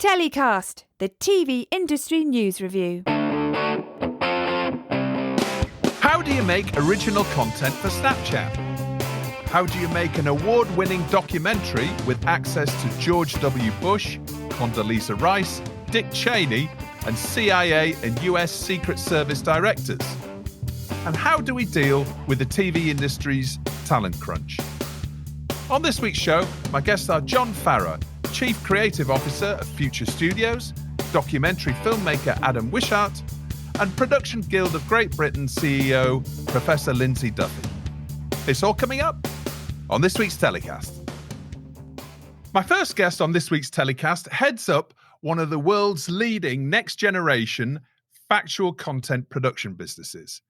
TellyCast, the TV industry news review. How do you make original content for Snapchat? How do you make an award-winning documentary with access to George W. Bush, Condoleezza Rice, Dick Cheney, and CIA and US Secret Service directors? And how do we deal with the TV industry's talent crunch? On this week's show, my guests are John Farrar, Chief Creative Officer of Future Studios, documentary filmmaker Adam Wishart, and Production Guild of Great Britain CEO Professor Lyndsay Duthie. It's all coming up on this week's TellyCast. My first guest on this week's TellyCast heads up one of the world's leading next-generation factual content production businesses.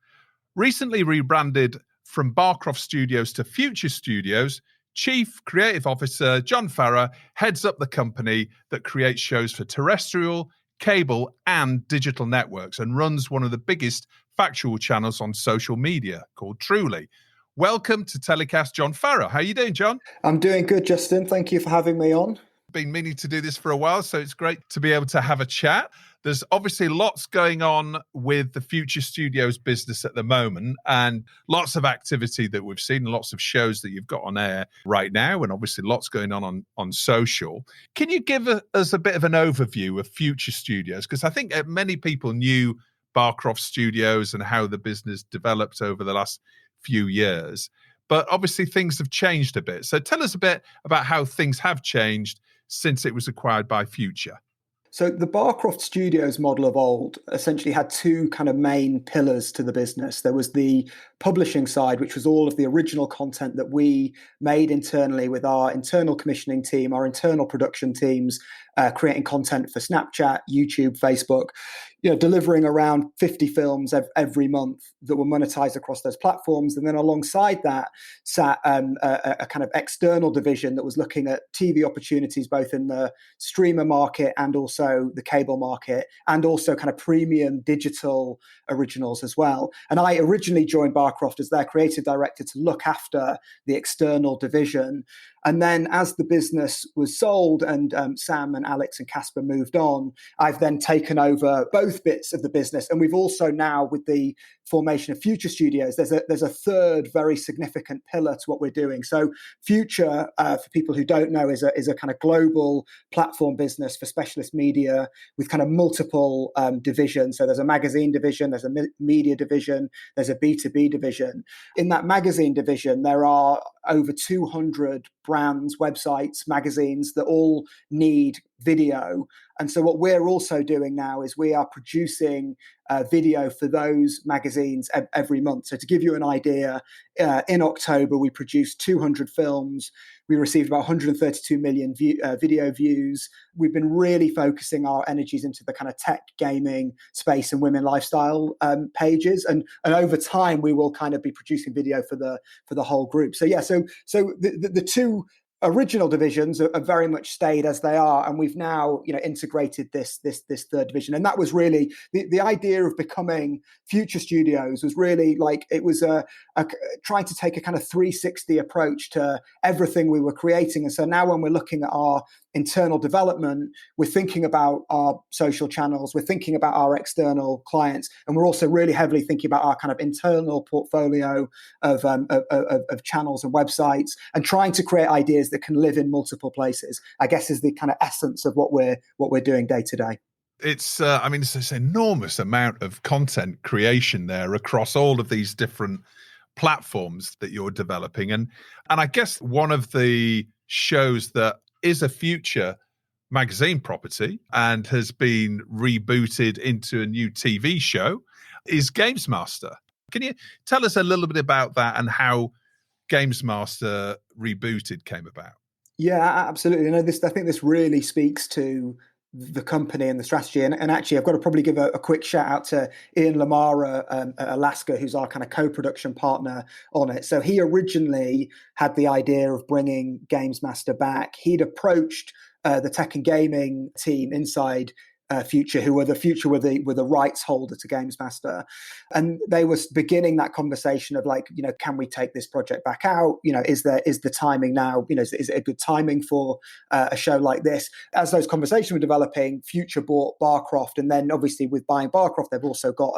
Recently rebranded from Barcroft Studios to Future Studios, Chief Creative Officer John Farrar heads up the company that creates shows for terrestrial, cable, and digital networks and runs one of the biggest factual channels on social media called Truly. Welcome to TellyCast, John Farrar. How are you doing, John? I'm doing good, Justin. Thank you for having me on. Been meaning to do this for a while, so it's great to be able to have a chat. There's obviously lots going on with the Future Studios business at the moment and lots of activity that we've seen, lots of shows that you've got on air right now, and obviously lots going on social. Can you give us a bit of an overview of Future Studios? Because I think many people knew Barcroft Studios and how the business developed over the last few years, but obviously things have changed a bit. So tell us a bit about how things have changed since it was acquired by Future. So the Barcroft Studios model of old essentially had two kind of main pillars to the business. There was the publishing side, which was all of the original content that we made internally with our internal commissioning team, our internal production teams, creating content for Snapchat, YouTube, Facebook, delivering around 50 films every month that were monetized across those platforms. And then alongside that sat a kind of external division that was looking at TV opportunities, both in the streamer market and also the cable market, and also kind of premium digital originals as well. And I originally joined Barcroft as their creative director to look after the external division. And then as the business was sold and Sam and Alex and Casper moved on, I've then taken over both bits of the business. And we've also now, with the formation of Future Studios, there's a third very significant pillar to what we're doing. So Future, for people who don't know, is a kind of global platform business for specialist media with kind of multiple divisions. So there's a magazine division, there's a media division, there's a B2B division. In that magazine division, there are over 200 brands, websites, magazines that all need video. And so what we're also doing now is we are producing video for those magazines every month. So to give you an idea, in October, we produced 200 films. We received about 132 million video views. We've been really focusing our energies into the kind of tech, gaming space and women lifestyle pages. And over time, we will kind of be producing video for the whole group. So yeah, so the two original divisions are very much stayed as they are, and we've now integrated this third division. And that was really the idea of becoming Future Studios was really like it was a trying to take a kind of 360 approach to everything we were creating. And so now when we're looking at our internal development, we're thinking about our social channels, we're thinking about our external clients, and we're also really heavily thinking about our kind of internal portfolio of channels and websites, and trying to create ideas that can live in multiple places, I guess, is the kind of essence of what we're doing day to day. It's it's this enormous amount of content creation there across all of these different platforms that you're developing, and I guess one of the shows that is a Future magazine property and has been rebooted into a new TV show is Games Master. Can you tell us a little bit about that and how Games Master Rebooted came about? Yeah, absolutely. I think this really speaks to the company and the strategy. And actually, I've got to probably give a quick shout out to Ian Lamara at Alaska, who's our kind of co-production partner on it. So he originally had the idea of bringing Games Master back. He'd approached the tech and gaming team inside Future, who were the rights holder to Games Master, and they were beginning that conversation of like, can we take this project back out? Is the timing now? Is it a good timing for a show like this? As those conversations were developing, Future bought Barcroft, and then obviously with buying Barcroft, they've also got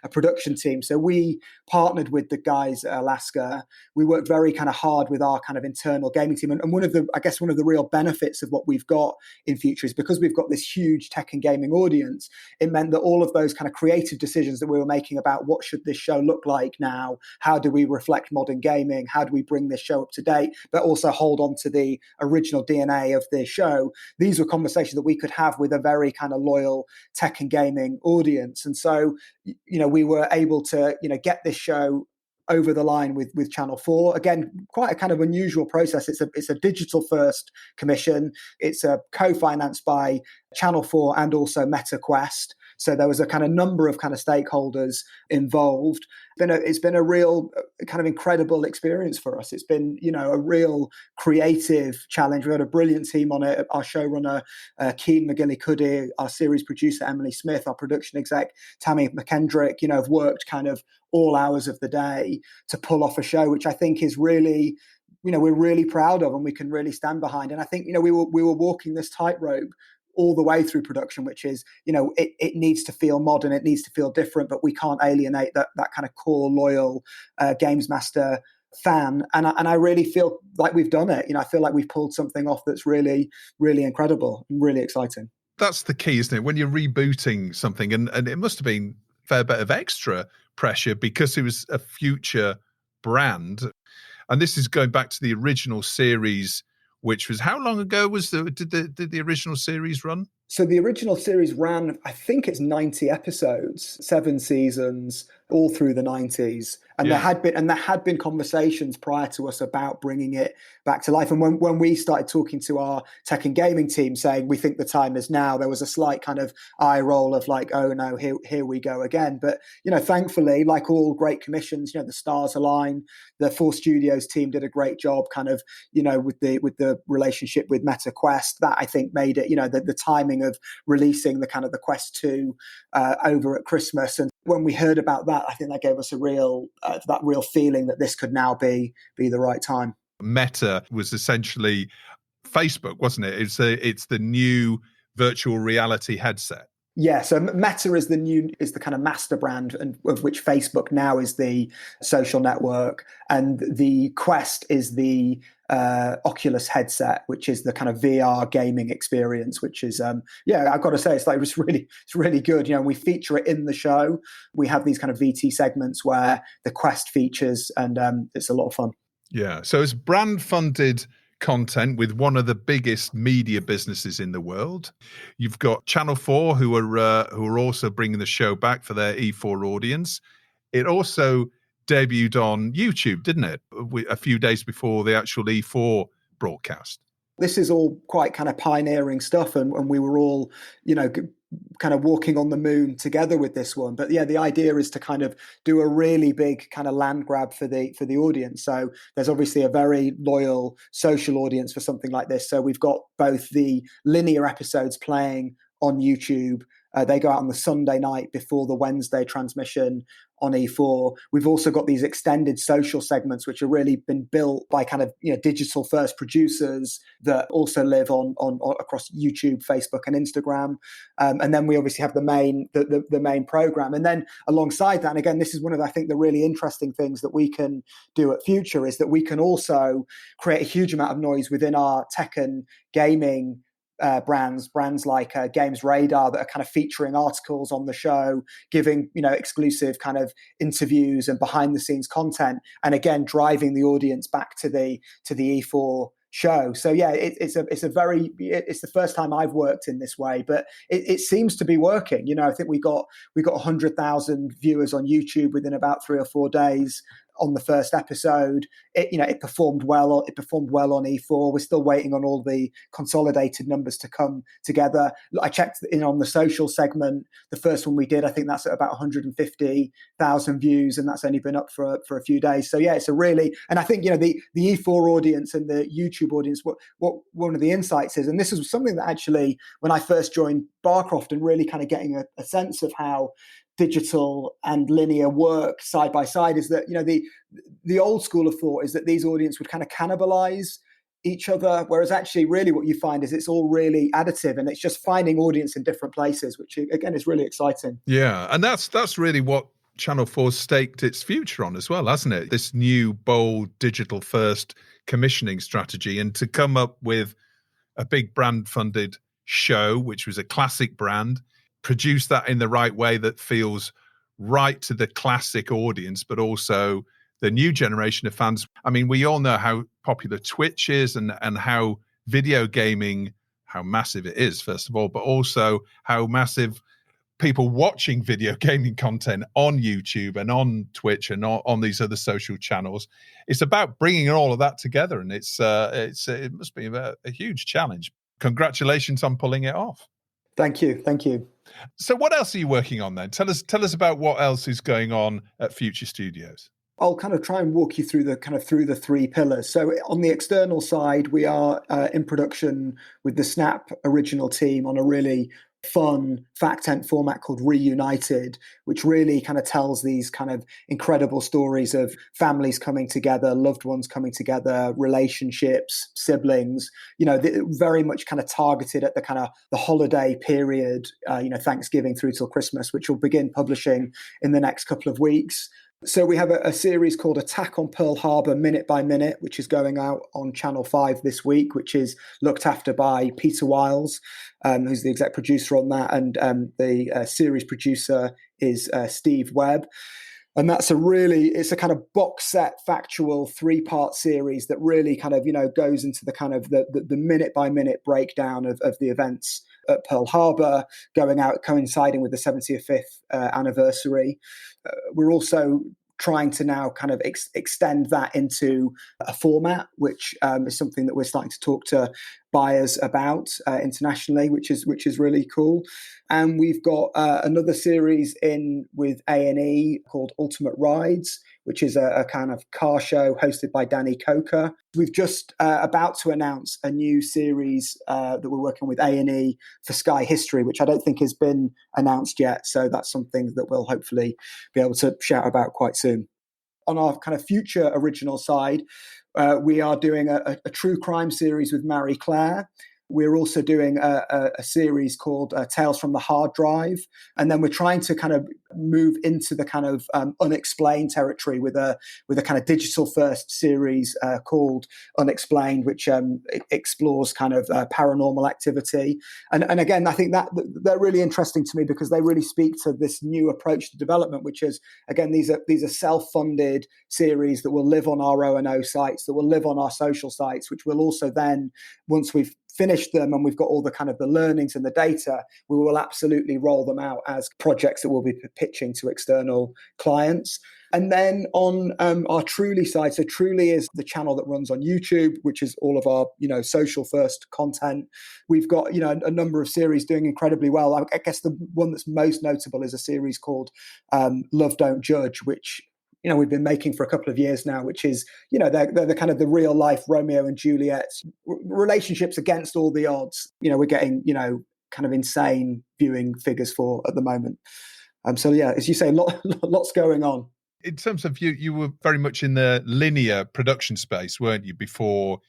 a production team. So we partnered with the guys at Alaska. We worked very kind of hard with our kind of internal gaming team, and one of the real benefits of what we've got in Future is because we've got this huge tech and gaming audience. It meant that all of those kind of creative decisions that we were making about what should this show look like now, how do we reflect modern gaming, how do we bring this show up to date, but also hold on to the original DNA of the show. These were conversations that we could have with a very kind of loyal tech and gaming audience. And so, we were able to, get this show over the line with Channel 4. Again, quite a kind of unusual process. It's a digital first commission. It's co-financed by Channel 4 and also MetaQuest. So there was a kind of number of kind of stakeholders involved. It's been a real kind of incredible experience for us. It's been, a real creative challenge. We had a brilliant team on it. Our showrunner, Keen McGillicuddy, our series producer, Emily Smith, our production exec, Tammy McKendrick, have worked kind of all hours of the day to pull off a show, which I think is really, we're really proud of and we can really stand behind. And I think, we were walking this tightrope all the way through production, which is, it needs to feel modern, it needs to feel different, but we can't alienate that kind of core, loyal Games Master fan. And I really feel like we've done it. I feel like we've pulled something off that's really, really incredible and really exciting. That's the key, isn't it? When you're rebooting something, and it must have been a fair bit of extra pressure because it was a Future brand. And this is going back to the original series, which was, how long ago did the original series run? So the original series ran, I think it's 90 episodes, 7 seasons, all through the 90s. And there had been conversations prior to us about bringing it back to life. And when we started talking to our tech and gaming team saying we think the time is now, there was a slight kind of eye roll of like, oh no, here we go again. But thankfully, like all great commissions, the stars align. The 4 Studios team did a great job, kind of with the relationship with MetaQuest. That I think made it the timing of releasing the kind of the Quest 2 over at Christmas. And when we heard about that, I think that gave us a real feeling that this could now be the right time. Meta was essentially Facebook, wasn't it? It's the new virtual reality headset. Yeah, so Meta is the kind of master brand, and of which Facebook now is the social network, and the Quest is the Oculus headset, which is the kind of VR gaming experience. Which is, I've got to say, it's really good. We feature it in the show. We have these kind of VT segments where the Quest features, and it's a lot of fun. Yeah, so it's brand funded content with one of the biggest media businesses in the world. You've got Channel 4 who are also bringing the show back for their E4 audience. It also debuted on YouTube, didn't it? A few days before the actual E4 broadcast. This is all quite kind of pioneering stuff, and we were all, kind of walking on the moon together with this one. But yeah, the idea is to kind of do a really big kind of land grab for the audience. So there's obviously a very loyal social audience for something like this. So we've got both the linear episodes playing on YouTube. They go out on the Sunday night before the Wednesday transmission on E4. We've also got these extended social segments, which have really been built by kind of digital first producers that also live on across YouTube, Facebook, and Instagram. And then we obviously have the main program. And then alongside that, and again, this is one of I think the really interesting things that we can do at Future, is that we can also create a huge amount of noise within our tech and gaming brands like Games Radar, that are kind of featuring articles on the show, giving exclusive kind of interviews and behind the scenes content, and again driving the audience back to the E4 show. So yeah, it's the first time I've worked in this way, but it seems to be working. I think we got 100,000 viewers on YouTube within about 3 or 4 days on the first episode. It performed well. It performed well on E4. We're still waiting on all the consolidated numbers to come together. I checked in on the social segment. The first one we did, I think that's at about 150,000 views, and that's only been up for a few days. So yeah, it's a really, and I think the E4 audience and the YouTube audience. What one of the insights is, and this is something that actually, when I first joined Barcroft and really kind of getting a sense of how digital and linear work side by side, is that the old school of thought is that these audience would kind of cannibalize each other, whereas actually really what you find is it's all really additive, and it's just finding audience in different places, which again is really exciting. Yeah, and that's really what Channel 4 staked its future on as well, hasn't it? This new bold digital first commissioning strategy, and to come up with a big brand funded show, which was a classic brand, produce that in the right way that feels right to the classic audience, but also the new generation of fans. I mean, we all know how popular Twitch is and how video gaming, how massive it is, first of all, but also how massive people watching video gaming content on YouTube and on Twitch and on these other social channels. It's about bringing all of that together, and it must be a huge challenge. Congratulations on pulling it off. Thank you. So what else are you working on then? Tell us about what else is going on at Future Studios. I'll kind of try and walk you through the three pillars. So on the external side, we are in production with the Snap original team on a really fun fact-tent format called Reunited, which really kind of tells these kind of incredible stories of families coming together, loved ones coming together, relationships, siblings, very much kind of targeted at the kind of the holiday period, Thanksgiving through till Christmas, which will begin publishing in the next couple of weeks. So we have a series called Attack on Pearl Harbor Minute by Minute, which is going out on Channel 5 this week, which is looked after by Peter Wiles, who's the exec producer on that, and the series producer is Steve Webb. And that's it's a kind of box set, factual 3-part series that really kind of, goes into the kind of the minute by minute breakdown of the events at Pearl Harbor, going out, coinciding with the 75th anniversary. We're also trying to now kind of extend that into a format, which is something that we're starting to talk to buyers about internationally, which is really cool. And we've got another series in with A&E called Ultimate Rides, which is a kind of car show hosted by Danny Coker. We've just about to announce a new series that we're working with A&E for Sky History, which I don't think has been announced yet. So that's something that we'll hopefully be able to shout about quite soon. On our kind of future original side, we are doing a true crime series with Marie Claire. We're also doing a series called Tales from the Hard Drive. And then we're trying to kind of move into the kind of unexplained territory with a kind of digital first series called Unexplained, which explores kind of paranormal activity. And again, I think that they're really interesting to me because they really speak to this new approach to development, which is, again, these are self-funded series that will live on our O&O sites, that will live on our social sites, which will also then, once we've finished them and we've got all the kind of the learnings and the data, we will absolutely roll them out as projects that we'll be pitching to external clients. And then on our Truly side, so Truly is the channel that runs on YouTube, which is all of our, social first content. We've got, a number of series doing incredibly well. I guess the one that's most notable is a series called Love Don't Judge, which we've been making for a couple of years now, which is, they're the kind of the real life Romeo and Juliet relationships against all the odds. We're getting, kind of insane viewing figures for at the moment. So yeah, as you say, lots going on. In terms of you were very much in the linear production space, weren't you, before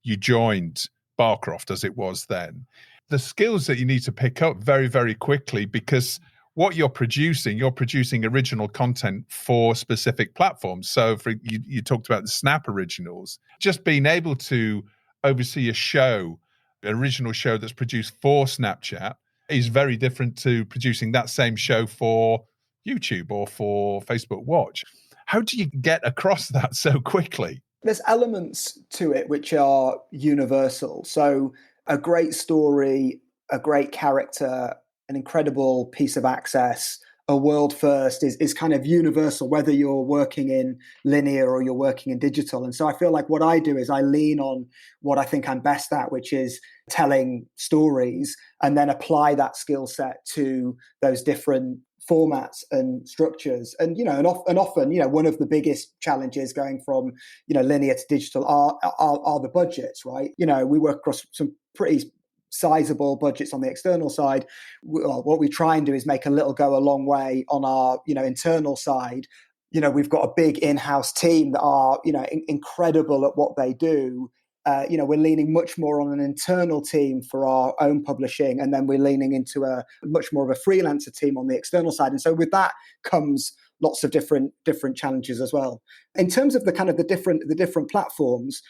you joined Barcroft as it was then? The skills that you need to pick up very, very quickly, because what you're producing original content for specific platforms. So you talked about the Snap originals. Just being able to oversee an original show that's produced for Snapchat is very different to producing that same show for YouTube or for Facebook Watch. How do you get across that so quickly? There's elements to it which are universal. So a great story, a great character, an incredible piece of access, a world first is kind of universal, whether you're working in linear or you're working in digital. And so I feel like what I do is I lean on what I think I'm best at, which is telling stories, and then apply that skill set to those different formats and structures. And often one of the biggest challenges going from linear to digital are the budgets, right? We work across some pretty sizable budgets on the external side. What we try and do is make a little go a long way on our internal side. We've got a big in-house team that are incredible at what they do. We're leaning much more on an internal team for our own publishing, and then we're leaning into a much more of a freelancer team on the external side. And so with that comes lots of different challenges as well. In terms of the different platforms,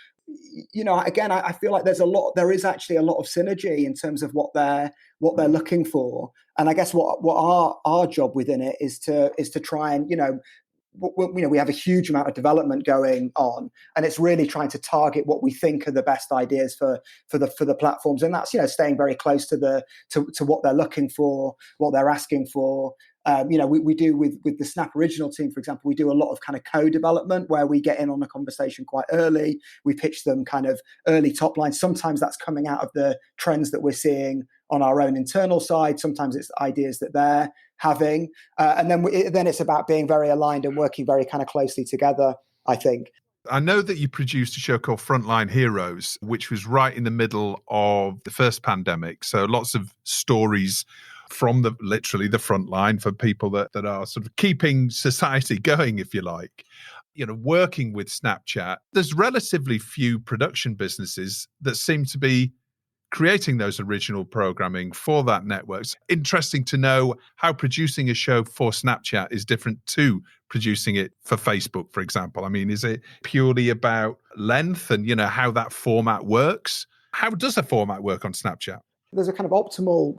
again, I feel like there is actually a lot of synergy in terms of what they're looking for. And I guess what our job within it is to try and we have a huge amount of development going on, and it's really trying to target what we think are the best ideas for the platforms, and that's staying very close to what they're looking for, what they're asking for. We do with the Snap Original team, for example, we do a lot of kind of co-development where we get in on a conversation quite early. We pitch them kind of early top line. Sometimes that's coming out of the trends that we're seeing on our own internal side. Sometimes it's ideas that they're having. And then it's about being very aligned and working very kind of closely together, I think. I know that you produced a show called Frontline Heroes, which was right in the middle of the first pandemic. So lots of stories from literally the front line for people that are sort of keeping society going, if you like. Working with Snapchat, there's relatively few production businesses that seem to be creating those original programming for that network. It's interesting to know how producing a show for Snapchat is different to producing it for Facebook, for example. I mean, is it purely about length and, how that format works? How does a format work on Snapchat? There's a kind of optimal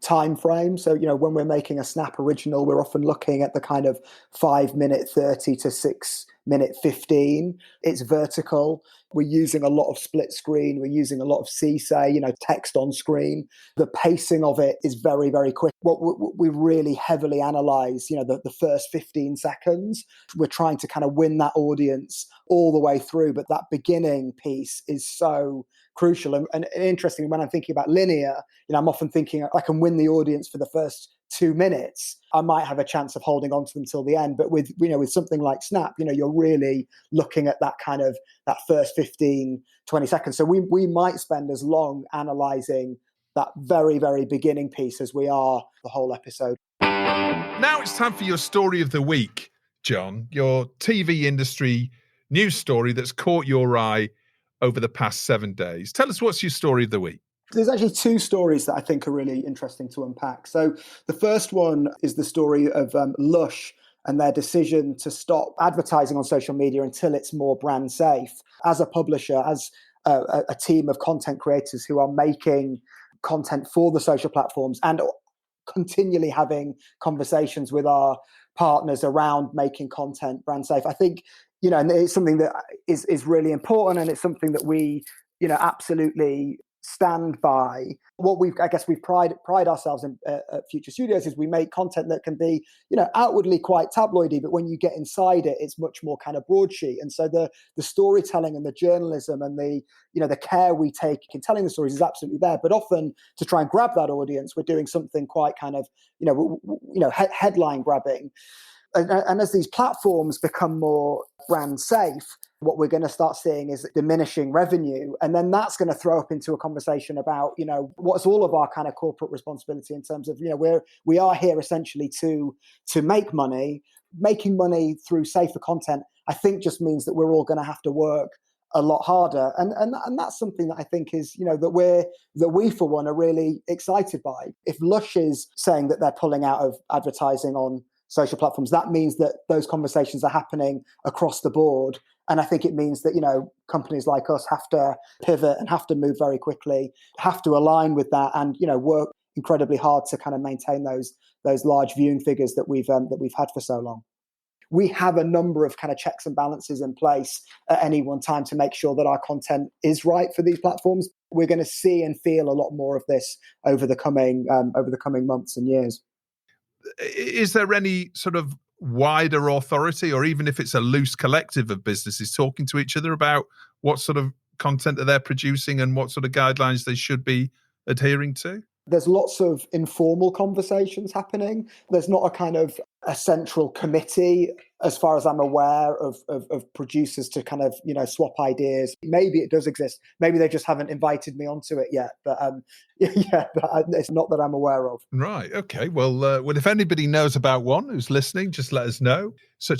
time frame. So, when we're making a Snap Original, we're often looking at the kind of 5-minute 30 to 6-minute 15. It's vertical. We're using a lot of split screen. We're using a lot of CSA, text on screen. The pacing of it is very, very quick. What we really heavily analyze, the first 15 seconds. We're trying to kind of win that audience all the way through. But that beginning piece is so crucial. And interestingly, when I'm thinking about linear, I'm often thinking I can win the audience for the first 2 minutes. I might have a chance of holding on to them till the end. But with something like Snap, you're really looking at that kind of that first 15, 20 seconds. So we might spend as long analyzing that very, very beginning piece as we are the whole episode. Now it's time for your story of the week, John, your TV industry news story that's caught your eye over the past 7 days. Tell us, what's your story of the week? There's actually 2 stories that I think are really interesting to unpack. So the first one is the story of Lush and their decision to stop advertising on social media until it's more brand safe. As a publisher, as a team of content creators who are making content for the social platforms and continually having conversations with our partners around making content brand safe, I think, and it's something that is really important, and it's something that we, absolutely stand by. What we've pride ourselves in at Future Studios is we make content that can be, outwardly quite tabloidy, but when you get inside it, it's much more kind of broadsheet. And so the storytelling and the journalism and the care we take in telling the stories is absolutely there. But often to try and grab that audience, we're doing something quite kind of, headline grabbing. And as these platforms become more brand safe, what we're going to start seeing is diminishing revenue. And then that's going to throw up into a conversation about, what's all of our kind of corporate responsibility in terms of, we are here essentially to make money. Making money through safer content, I think, just means that we're all going to have to work a lot harder. And that's something that I think is, that we for one are really excited by. If Lush is saying that they're pulling out of advertising on social platforms, that means that those conversations are happening across the board. And I think it means that, companies like us have to pivot and have to move very quickly, have to align with that, and, work incredibly hard to kind of maintain those large viewing figures that we've had for so long. We have a number of kind of checks and balances in place at any one time to make sure that our content is right for these platforms. We're going to see and feel a lot more of this over the coming months and years. is there any sort of wider authority, or even if it's a loose collective of businesses talking to each other about what sort of content that they're producing and what sort of guidelines they should be adhering to? There's lots of informal conversations happening. There's not a kind of a central committee, as far as I'm aware, of producers to kind of, swap ideas. Maybe it does exist. Maybe they just haven't invited me onto it yet. But but it's not that I'm aware of. Right. Okay. Well, if anybody knows about one who's listening, just let us know.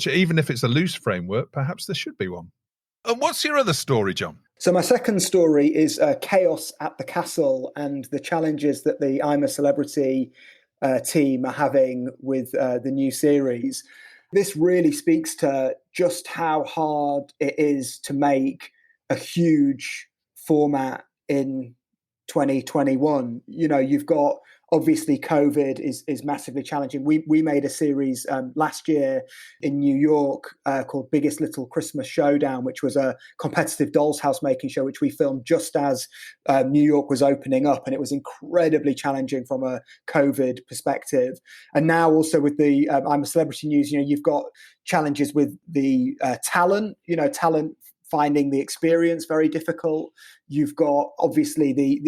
Even if it's a loose framework, perhaps there should be one. And what's your other story, John? So my second story is chaos at the castle and the challenges that the I'm a Celebrity team are having with the new series. This really speaks to just how hard it is to make a huge format in 2021. You've got, obviously, COVID is massively challenging. We made a series last year in New York called Biggest Little Christmas Showdown, which was a competitive dolls house making show, which we filmed just as New York was opening up. And it was incredibly challenging from a COVID perspective. And now also with the I'm a Celebrity news, you've got challenges with the talent, finding the experience very difficult. You've got obviously the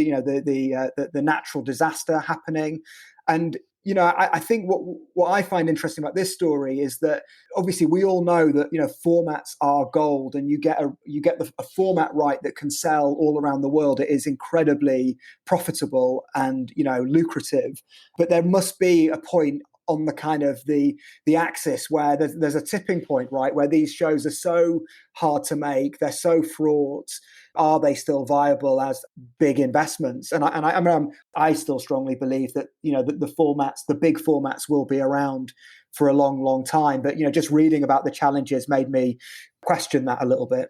natural disaster happening, and I think what I find interesting about this story is that obviously we all know that formats are gold, and you get a format right that can sell all around the world. It is incredibly profitable and lucrative, but there must be a point on the kind of the axis where there's a tipping point, right, where these shows are so hard to make, they're so fraught. Are they still viable as big investments? And I still strongly believe that the big formats will be around for a long, long time. But just reading about the challenges made me question that a little bit.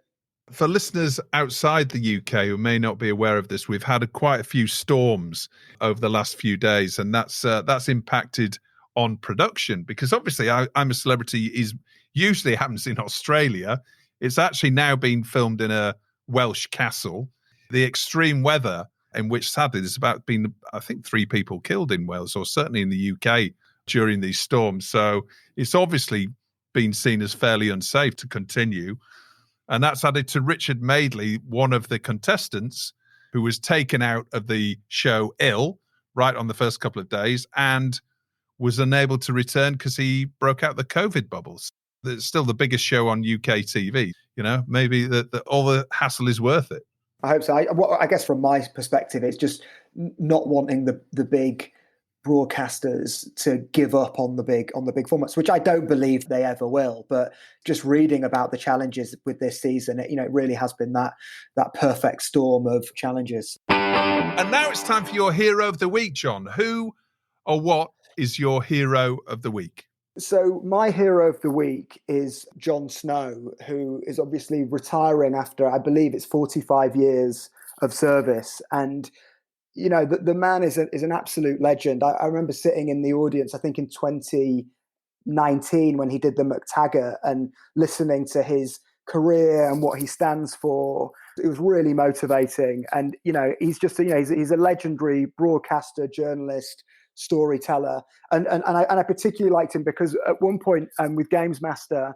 For listeners outside the UK who may not be aware of this, we've had quite a few storms over the last few days, and that's impacted on production, because obviously I'm a Celebrity usually happens in Australia. It's actually now being filmed in a Welsh castle. The extreme weather, in which sadly there's been I think 3 people killed in Wales, or certainly in the UK during these storms. So it's obviously been seen as fairly unsafe to continue. And that's added to Richard Madeley, one of the contestants, who was taken out of the show ill right on the first couple of days and was unable to return because he broke out the COVID bubbles. It's still the biggest show on UK TV. Maybe all the hassle is worth it. I hope so. I guess from my perspective, it's just not wanting the big broadcasters to give up on the big formats, which I don't believe they ever will. But just reading about the challenges with this season, it really has been that perfect storm of challenges. And now it's time for your hero of the week, John. Who or what is your hero of the week? So my hero of the week is Jon Snow, who is obviously retiring after, I believe it's 45 years of service. And, the man is an absolute legend. I remember sitting in the audience, I think in 2019 when he did the McTaggart, and listening to his career and what he stands for. It was really motivating. And, he's just, he's a legendary broadcaster, journalist, storyteller, and I particularly liked him because at one point with Games Master,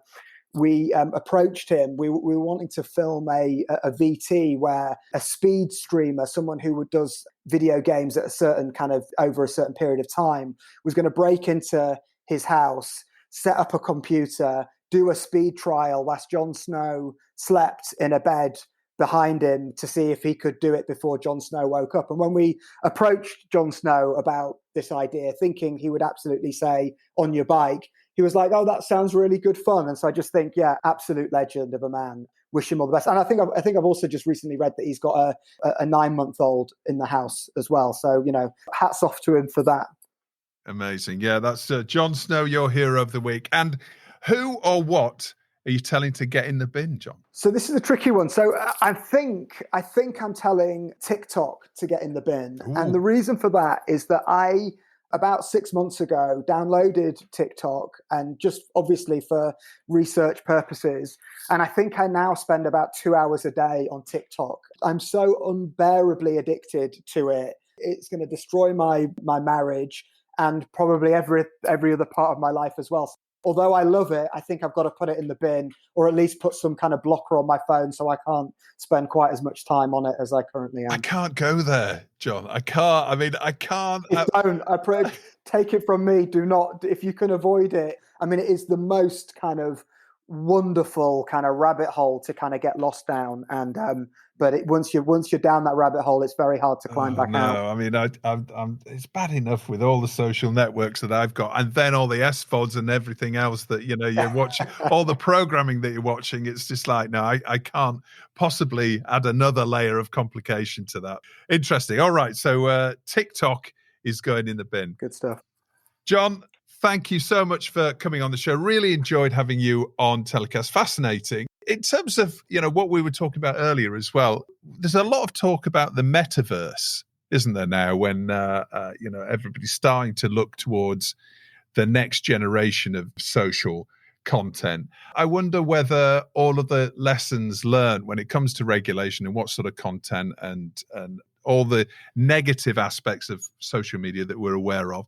we approached him. We were wanting to film a VT where a speed streamer, someone who does video games at a certain kind of over a certain period of time, was going to break into his house, set up a computer, do a speed trial whilst Jon Snow slept in a bed behind him to see if he could do it before Jon Snow woke up. And when we approached Jon Snow about this idea, thinking he would absolutely say, on your bike, he was like, oh, that sounds really good fun. And so I just think, yeah, absolute legend of a man. Wish him all the best. And I think I've also just recently read that he's got a 9-month-old in the house as well. So, hats off to him for that. Amazing. Yeah, that's Jon Snow, your hero of the week. And who or what are you telling to get in the bin, John? So this is a tricky one. So I think I'm telling TikTok to get in the bin. Ooh. And the reason for that is that I, about 6 months ago, downloaded TikTok, and just obviously for research purposes. And I think I now spend about 2 hours a day on TikTok. I'm so unbearably addicted to it. It's going to destroy my marriage. and probably every other part of my life as well. Although I love it, I think I've got to put it in the bin, or at least put some kind of blocker on my phone so I can't spend quite as much time on it as I currently am. I can't go there, John. I can't. I mean, I can't. Take it from me. Do not, if you can avoid it. I mean, it is the most kind of wonderful kind of rabbit hole to kind of get lost down, and but once you're down that rabbit hole, it's very hard to climb back out. I mean, I'm it's bad enough with all the social networks that I've got, and then all the SVODs and everything else that you're watching, all the programming that you're watching. It's just like, no, I can't possibly add another layer of complication to that. Interesting. All right, so TikTok is going in the bin. Good stuff, John. Thank you so much for coming on the show. Really enjoyed having you on TellyCast. Fascinating. In terms of, what we were talking about earlier as well, there's a lot of talk about the metaverse, isn't there now, when, everybody's starting to look towards the next generation of social content. I wonder whether all of the lessons learned when it comes to regulation and what sort of content and all the negative aspects of social media that we're aware of,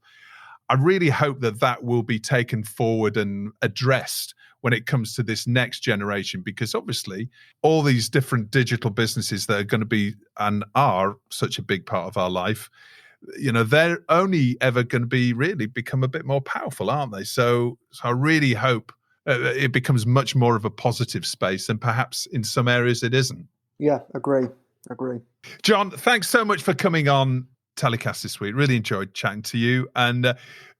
I really hope that will be taken forward and addressed when it comes to this next generation, because obviously all these different digital businesses that are going to be and are such a big part of our life, they're only ever going to be really become a bit more powerful, aren't they? So I really hope it becomes much more of a positive space, and perhaps in some areas it isn't. Yeah, agree. John, thanks so much for coming on TellyCast this week. Really enjoyed chatting to you, and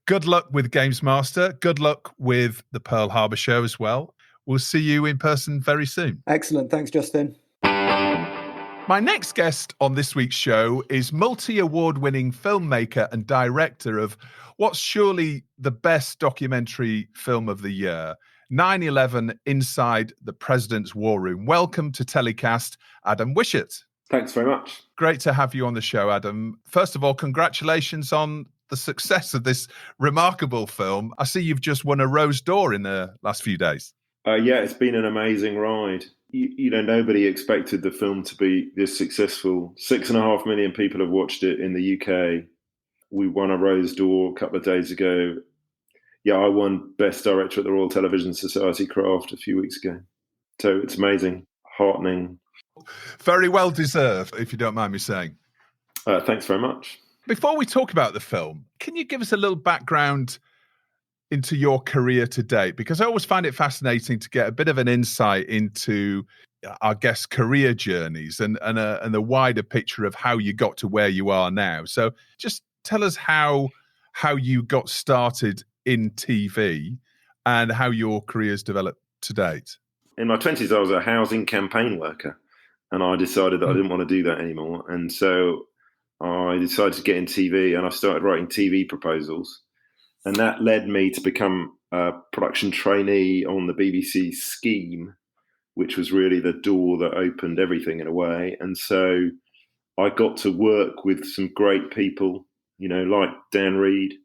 good luck with Games Master. Good luck with the Pearl Harbor show as well. We'll see you in person very soon. Excellent. Thanks, Justin. My next guest on this week's show is multi-award-winning filmmaker and director of what's surely the best documentary film of the year, 9/11 Inside the President's War Room. Welcome to TellyCast, Adam Wishart. Thanks very much. Great to have you on the show, Adam. First of all, congratulations on the success of this remarkable film. I see you've just won a Rose d'Or in the last few days. Yeah, it's been an amazing ride. Nobody expected the film to be this successful. 6.5 million people have watched it in the UK. We won a Rose d'Or a couple of days ago. Yeah, I won Best Director at the Royal Television Society Craft a few weeks ago. So it's amazing, heartening. Very well deserved, if you don't mind me saying. Thanks very much. Before we talk about the film, can you give us a little background into your career to date? Because I always find it fascinating to get a bit of an insight into our guests' career journeys and the wider picture of how you got to where you are now. So just tell us how you got started in TV and how your career's developed to date. In my 20s, I was a housing campaign worker. And I decided that I didn't want to do that anymore. And so I decided to get in TV, and I started writing TV proposals. And that led me to become a production trainee on the BBC Scheme, which was really the door that opened everything in a way. And so I got to work with some great people, like Dan Reed,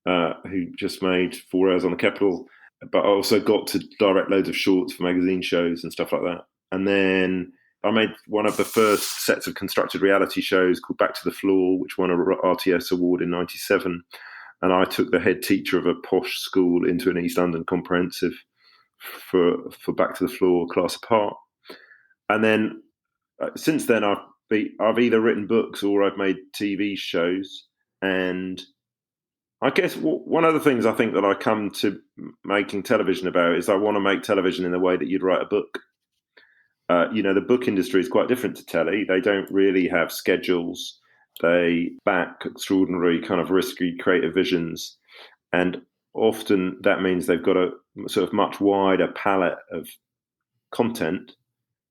who just made 4 Hours on the Capitol. But I also got to direct loads of shorts for magazine shows and stuff like that. And then I made one of the first sets of constructed reality shows called Back to the Floor, which won a RTS award in 97. And I took the head teacher of a posh school into an East London comprehensive for Back to the Floor, Class Apart. And then since then, I've either written books or I've made TV shows. And I guess one of the things I think that I come to making television about is I want to make television in the way that you'd write a book. The book industry is quite different to telly. They don't really have schedules. They back extraordinary kind of risky creative visions. And often that means they've got a sort of much wider palette of content.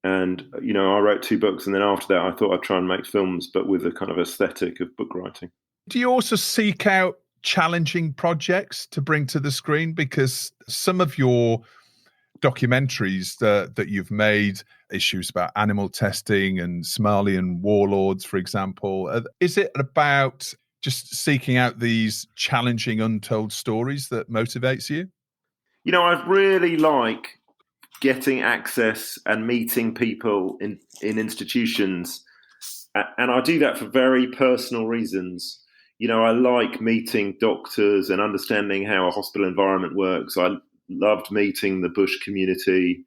And, I wrote 2 books, and then after that I thought I'd try and make films, but with a kind of aesthetic of book writing. Do you also seek out challenging projects to bring to the screen? Because some of your documentaries that you've made, issues about animal testing and Somalian warlords, for example, is it about just seeking out these challenging untold stories that motivates you? I really like getting access and meeting people in institutions, and I do that for very personal reasons. I like meeting doctors and understanding how a hospital environment works. I loved meeting the Bush community.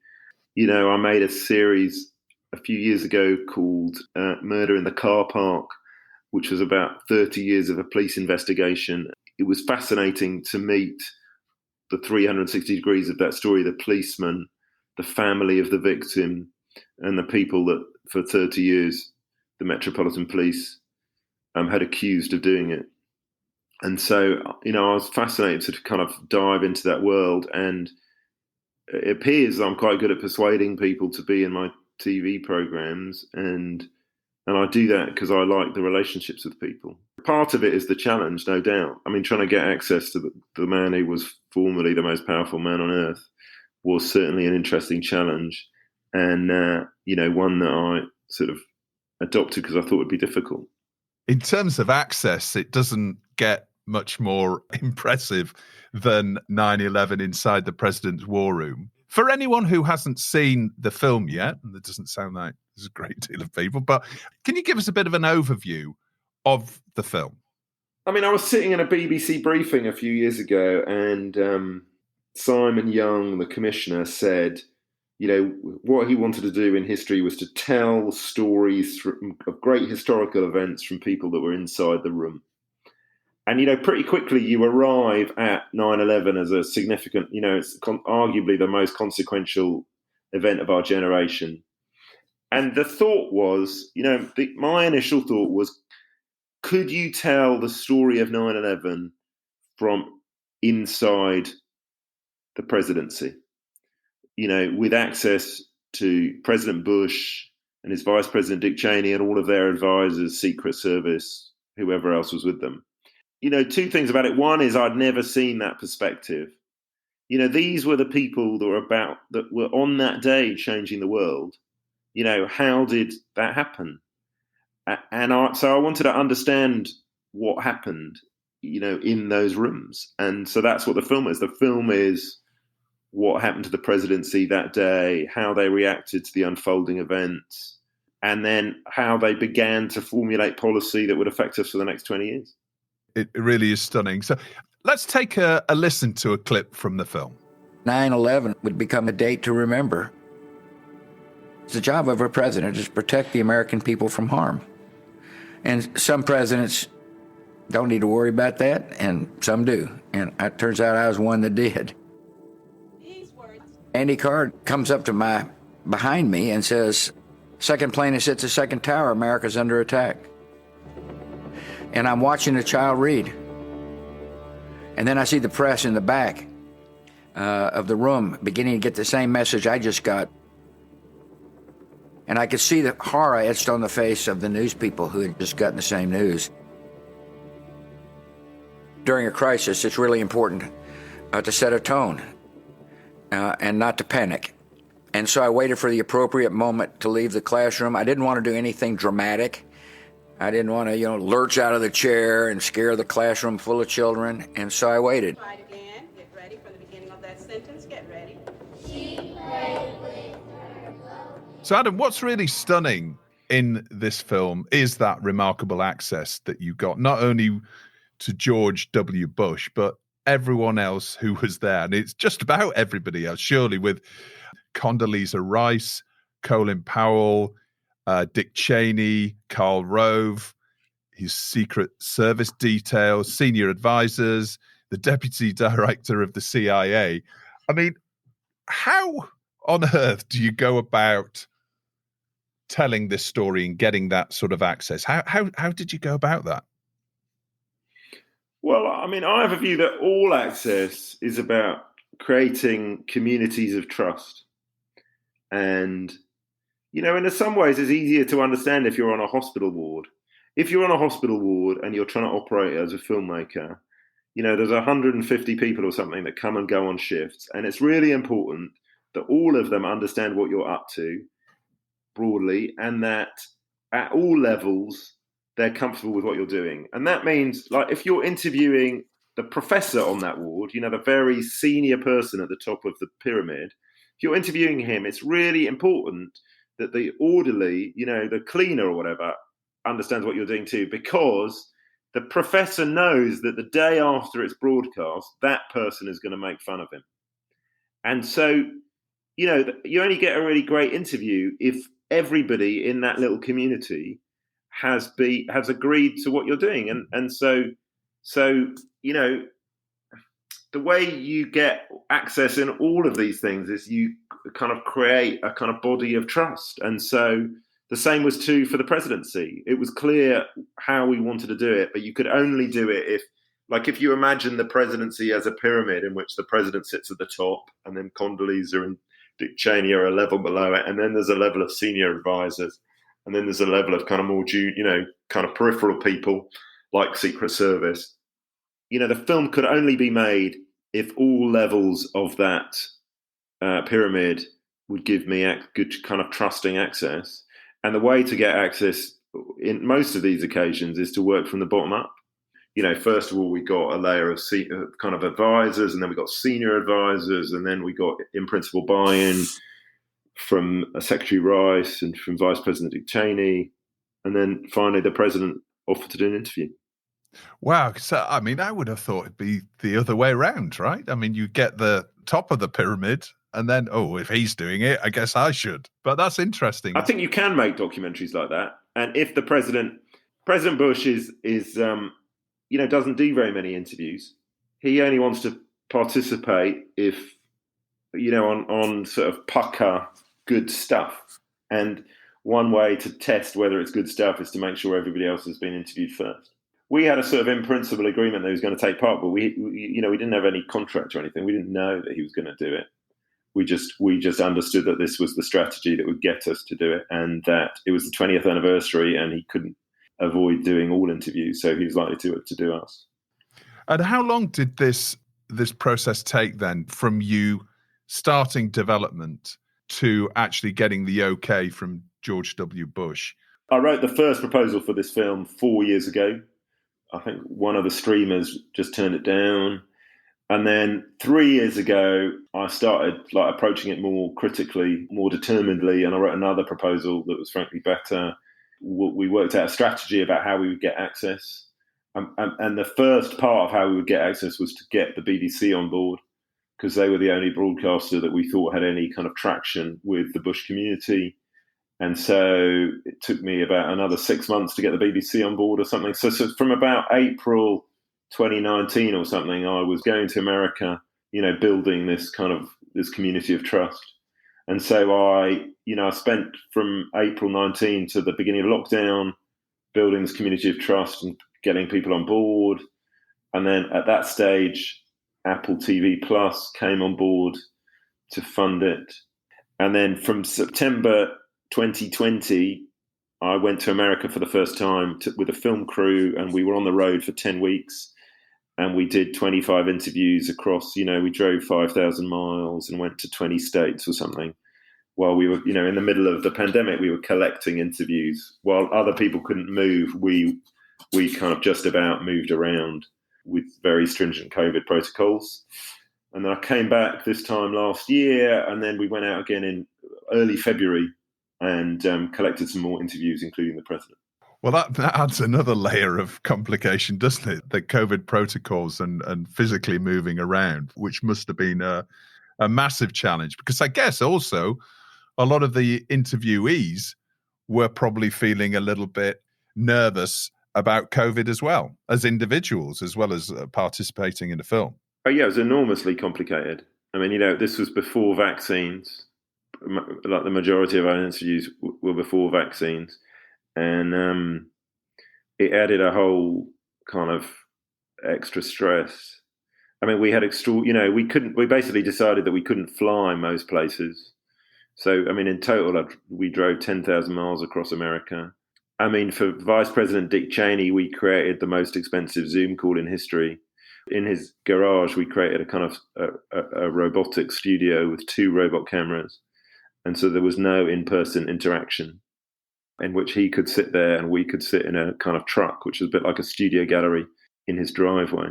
I made a series a few years ago called Murder in the Car Park, which was about 30 years of a police investigation. It was fascinating to meet the 360 degrees of that story, the policeman, the family of the victim, and the people that for 30 years the Metropolitan Police had accused of doing it. And so, I was fascinated to kind of dive into that world, and it appears I'm quite good at persuading people to be in my TV programs, and I do that because I like the relationships with people. Part of it is the challenge, no doubt. I mean, trying to get access to the man who was formerly the most powerful man on earth was certainly an interesting challenge, and one that I sort of adopted because I thought would be difficult. In terms of access, it doesn't get much more impressive than 9/11 inside the president's war room. For anyone who hasn't seen the film yet, and it doesn't sound like there's a great deal of people, but can you give us a bit of an overview of the film? I mean, I was sitting in a BBC briefing a few years ago, and Simon Young, the commissioner, said, what he wanted to do in history was to tell stories of great historical events from people that were inside the room. And, pretty quickly you arrive at 9/11 as a significant, it's arguably the most consequential event of our generation. And the thought was, my initial thought was, could you tell the story of 9/11 from inside the presidency? With access to President Bush and his Vice President Dick Cheney and all of their advisors, Secret Service, whoever else was with them. Two things about it. One is I'd never seen that perspective. These were the people that were on that day changing the world. How did that happen? So I wanted to understand what happened, in those rooms. And so that's what the film is. The film is what happened to the presidency that day, how they reacted to the unfolding events, and then how they began to formulate policy that would affect us for the next 20 years. It really is stunning. So let's take a listen to a clip from the film. 9/11 would become a date to remember. It's the job of a president is to protect the American people from harm. And some presidents don't need to worry about that, and some do. And it turns out I was one that did. Andy Card comes up to behind me and says, "Second plane has hit the second tower, America's under attack." And I'm watching a child read. And then I see the press in the back of the room beginning to get the same message I just got. And I could see the horror etched on the face of the news people who had just gotten the same news. During a crisis, it's really important to set a tone and not to panic. And so I waited for the appropriate moment to leave the classroom. I didn't want to do anything dramatic. I didn't want to, lurch out of the chair and scare the classroom full of children. And so I waited. Try it again. Get ready for the beginning of that sentence. Get ready. So, Adam, what's really stunning in this film is that remarkable access that you got, not only to George W. Bush, but everyone else who was there. And it's just about everybody else, surely, with Condoleezza Rice, Colin Powell, Dick Cheney, Karl Rove, his Secret Service details, senior advisors, the deputy director of the CIA. I mean, how on earth do you go about telling this story and getting that sort of access? How did you go about that? Well, I mean, I have a view that all access is about creating communities of trust. And, in some ways, it's easier to understand if you're on a hospital ward. If you're on a hospital ward and you're trying to operate as a filmmaker, there's 150 people or something that come and go on shifts. And it's really important that all of them understand what you're up to broadly, and that at all levels, they're comfortable with what you're doing. And that means, like, if you're interviewing the professor on that ward, the very senior person at the top of the pyramid, if you're interviewing him, it's really important that the orderly, the cleaner or whatever, understands what you're doing too, because the professor knows that the day after it's broadcast, that person is going to make fun of him. And so, you only get a really great interview if everybody in that little community has agreed to what you're doing. And so, the way you get access in all of these things is you kind of create a kind of body of trust. And so the same was true for the presidency. It was clear how we wanted to do it, but you could only do it if you imagine the presidency as a pyramid in which the president sits at the top, and then Condoleezza and Dick Cheney are a level below it, and then there's a level of senior advisors, and then there's a level of kind of more kind of peripheral people like Secret Service. The film could only be made if all levels of that pyramid would give me good kind of trusting access. And the way to get access in most of these occasions is to work from the bottom up. First of all, we got a layer of kind of advisors, and then we got senior advisors, and then we got in-principle buy-in from Secretary Rice and from Vice President Dick Cheney. And then finally, the president offered to do an interview. Wow. So, I mean, I would have thought it'd be the other way around, right? I mean, you get the top of the pyramid, and then, if he's doing it, I guess I should. But that's interesting. I think you can make documentaries like that. And if the President Bush is doesn't do very many interviews, he only wants to participate if, on sort of pucker good stuff. And one way to test whether it's good stuff is to make sure everybody else has been interviewed first. We had a sort of in-principle agreement that he was going to take part, but we didn't have any contract or anything. We didn't know that he was going to do it. We just understood that this was the strategy that would get us to do it, and that it was the 20th anniversary, and he couldn't avoid doing all interviews, so he was likely to do us. And how long did this process take then, from you starting development to actually getting the okay from George W. Bush? I wrote the first proposal for this film 4 years ago. I think one of the streamers just turned it down. And then 3 years ago, I started approaching it more critically, more determinedly, and I wrote another proposal that was frankly better. We worked out a strategy about how we would get access. And the first part of how we would get access was to get the BBC on board, because they were the only broadcaster that we thought had any kind of traction with the Bush community. And so it took me about another 6 months to get the BBC on board or something. So from about April 2019 or something, I was going to America, building this community of trust. And so I spent from April 19 to the beginning of lockdown building this community of trust and getting people on board. And then at that stage, Apple TV Plus came on board to fund it. And then from September 2020, I went to America for the first time with a film crew, and we were on the road for 10 weeks. And we did 25 interviews across, we drove 5,000 miles and went to 20 states or something. While we were, in the middle of the pandemic, we were collecting interviews. While other people couldn't move, we kind of just about moved around with very stringent COVID protocols. And then I came back this time last year, and then we went out again in early February and collected some more interviews, including the president. Well, that adds another layer of complication, doesn't it? The COVID protocols and physically moving around, which must have been a massive challenge, because I guess also a lot of the interviewees were probably feeling a little bit nervous about COVID as well, as individuals, as well as participating in the film. Oh, yeah, it was enormously complicated. I mean, this was before vaccines. Like the majority of our interviews were before vaccines. And it added a whole kind of extra stress. I mean, we had we basically decided that we couldn't fly most places. So, I mean, in total, we drove 10,000 miles across America. I mean, for Vice President Dick Cheney, we created the most expensive Zoom call in history. In his garage, we created a kind of a robotic studio with 2 robot cameras. And so there was no in-person interaction, in which he could sit there and we could sit in a kind of truck, which was a bit like a studio gallery in his driveway,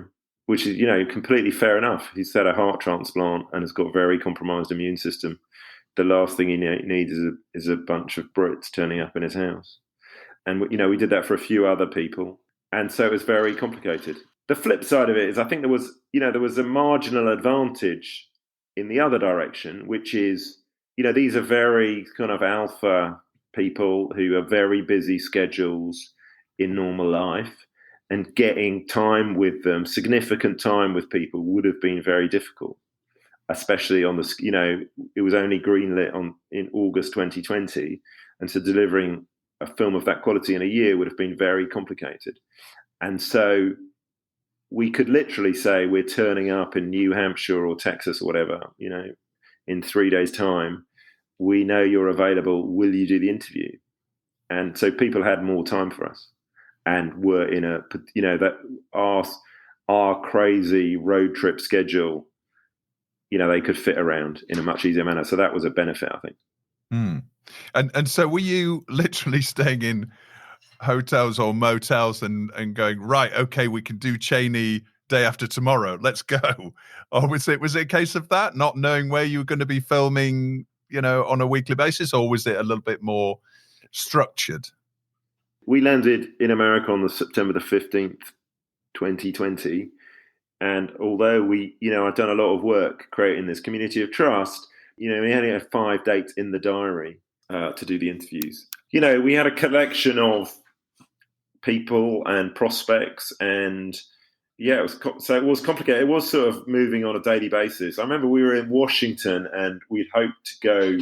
which is, completely fair enough. He's had a heart transplant and has got a very compromised immune system. The last thing he needs is a bunch of Brits turning up in his house. And, we did that for a few other people. And so it was very complicated. The flip side of it is I think there was a marginal advantage in the other direction, which is, these are very kind of alpha people who are very busy schedules in normal life, and getting time with them, significant time with people, would have been very difficult, especially on it was only greenlit in August 2020. And so delivering a film of that quality in a year would have been very complicated. And so we could literally say we're turning up in New Hampshire or Texas or whatever, in 3 days' time. We know you're available. Will you do the interview? And so people had more time for us, and were in that our crazy road trip schedule, they could fit around in a much easier manner. So that was a benefit, I think. Mm. And so were you literally staying in hotels or motels and going, right, okay, we can do Cheney day after tomorrow, let's go? Or was it a case of that, not knowing where you were going to be filming, on a weekly basis, or was it a little bit more structured? We landed in America on September the 15th, 2020. And although I'd done a lot of work creating this community of trust, we only had 5 dates in the diary to do the interviews. We had a collection of people and prospects, and it was complicated. It was sort of moving on a daily basis. I remember we were in Washington, and we'd hoped to go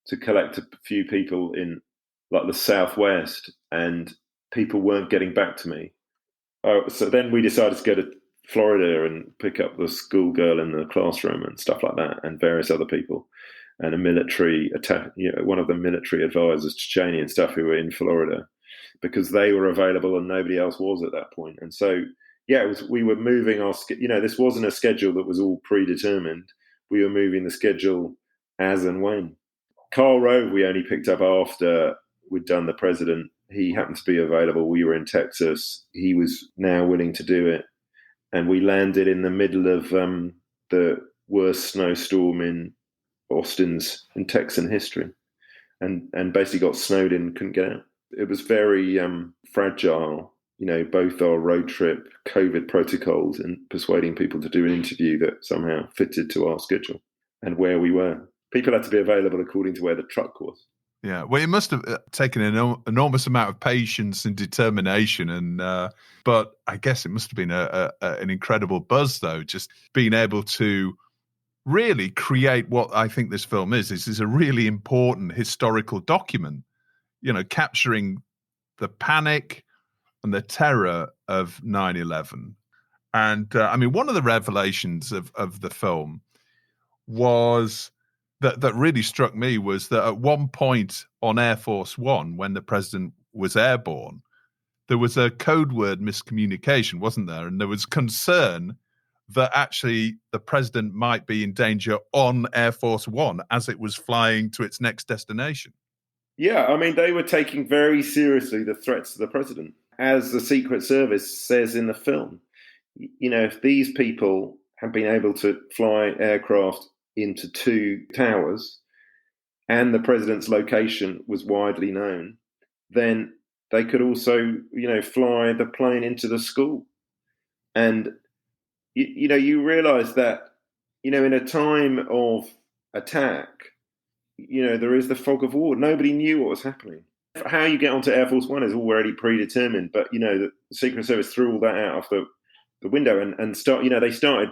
to collect a few people in like the Southwest, and people weren't getting back to me. So then we decided to go to Florida and pick up the schoolgirl in the classroom and stuff like that, and various other people, and a military one of the military advisors to Cheney and stuff who were in Florida, because they were available and nobody else was at that point. And so, we were moving our, this wasn't a schedule that was all predetermined. We were moving the schedule as and when. Karl Rove, we only picked up after we'd done the president. He happened to be available. We were in Texas. He was now willing to do it. And we landed in the middle of the worst snowstorm in Texan history, and basically got snowed in, couldn't get out. It was very fragile, both our road trip, COVID protocols, and persuading people to do an interview that somehow fitted to our schedule and where we were. People had to be available according to where the truck was. Yeah, well, it must have taken an enormous amount of patience and determination, and but I guess it must have been an incredible buzz, though, just being able to really create what I think this film is. This is a really important historical document, capturing the panic and the terror of 9/11. And one of the revelations of the film was that really struck me was that at one point on Air Force One, when the president was airborne, there was a code word miscommunication, wasn't there? And there was concern that actually the president might be in danger on Air Force One as it was flying to its next destination. Yeah, they were taking very seriously the threats to the president. As the Secret Service says in the film, if these people have been able to fly aircraft into 2 towers and the president's location was widely known, then they could also, fly the plane into the school. And, you realize that, in a time of attack, there is the fog of war. Nobody knew what was happening. How you get onto Air Force One is already predetermined, but, the Secret Service threw all that out of the window and they started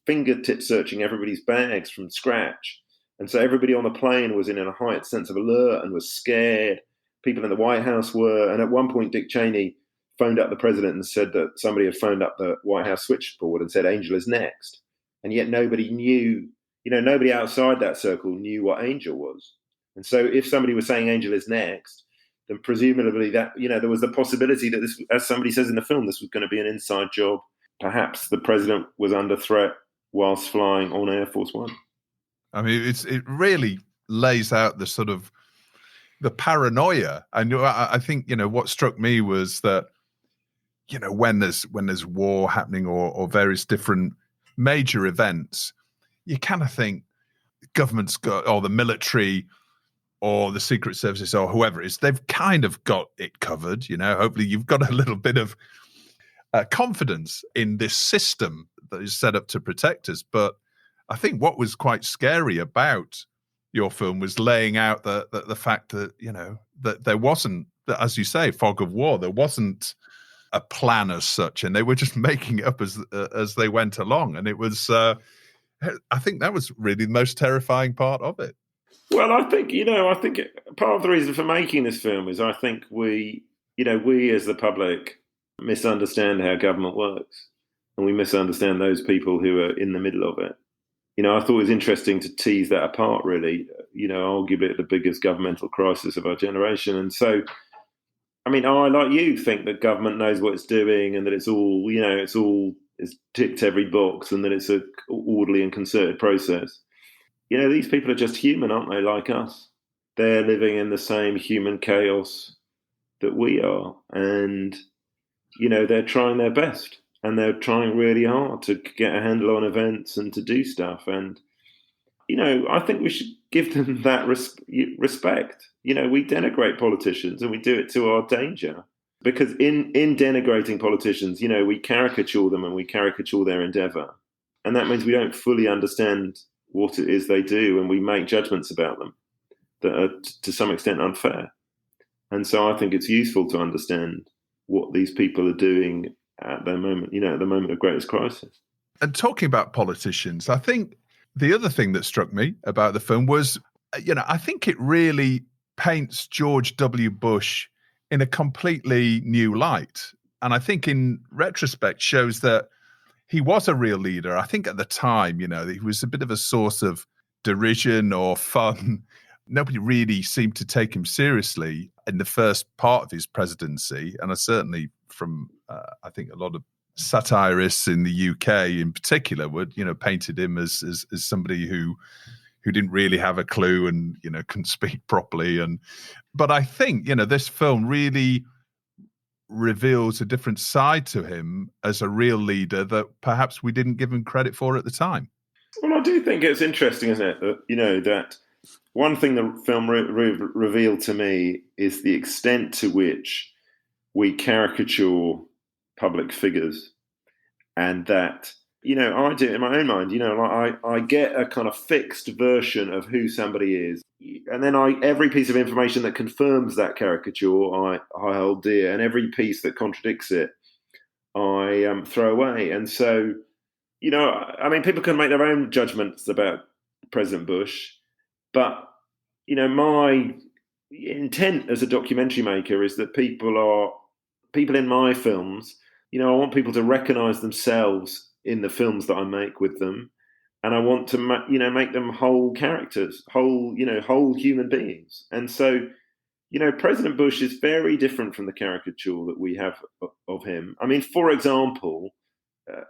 fingertip searching everybody's bags from scratch. And so everybody on the plane was in a heightened sense of alert and was scared. People in the White House were. And at one point, Dick Cheney phoned up the president and said that somebody had phoned up the White House switchboard and said, Angel is next. And yet nobody knew, nobody outside that circle knew what Angel was. And so if somebody was saying Angel is next, then presumably that, there was the possibility that this, as somebody says in the film, this was going to be an inside job. Perhaps the president was under threat whilst flying on Air Force One. It really lays out the sort of the paranoia. And I think, what struck me was that, when there's war happening or various different major events, you kind of think government's got, or the military or the Secret Services or whoever it is, they've kind of got it covered. Hopefully you've got a little bit of confidence in this system that is set up to protect us. But I think what was quite scary about your film was laying out the fact that, that there wasn't, as you say, fog of war. There wasn't a plan as such, and they were just making it up as they went along. And it was, I think that was really the most terrifying part of it. Well, I think part of the reason for making this film is I think we as the public misunderstand how government works, and we misunderstand those people who are in the middle of it. I thought it was interesting to tease that apart, really, arguably the biggest governmental crisis of our generation. And so, I mean, I, like you, think that government knows what it's doing and that it's ticked every box and that it's an orderly and concerted process. These people are just human, aren't they, like us? They're living in the same human chaos that we are. And, they're trying their best. And they're trying really hard to get a handle on events and to do stuff. And, I think we should give them that respect. We denigrate politicians and we do it to our danger. Because in denigrating politicians, we caricature them and we caricature their endeavour. And that means we don't fully understand what it is they do, and we make judgments about them that are to some extent unfair. And so I think it's useful to understand what these people are doing at their moment, at the moment of greatest crisis. And talking about politicians, I think the other thing that struck me about the film was, I think it really paints George W. Bush in a completely new light. And I think in retrospect shows that he was a real leader. I think at the time, he was a bit of a source of derision or fun. Nobody really seemed to take him seriously in the first part of his presidency. And I certainly from, I think a lot of satirists in the UK in particular would, painted him as somebody who didn't really have a clue and, couldn't speak properly. But I think, this film really reveals a different side to him as a real leader that perhaps we didn't give him credit for at the time. Well, I do think it's interesting, isn't it, that, that one thing the film revealed to me is the extent to which we caricature public figures, and that, I do it in my own mind, I get a kind of fixed version of who somebody is. And then every piece of information that confirms that caricature, I hold dear, and every piece that contradicts it, I throw away. And so, people can make their own judgments about President Bush, but, my intent as a documentary maker is that people in my films, I want people to recognise themselves in the films that I make with them. And I want to, make them whole characters, whole human beings. And so, President Bush is very different from the caricature that we have of him. I mean, for example,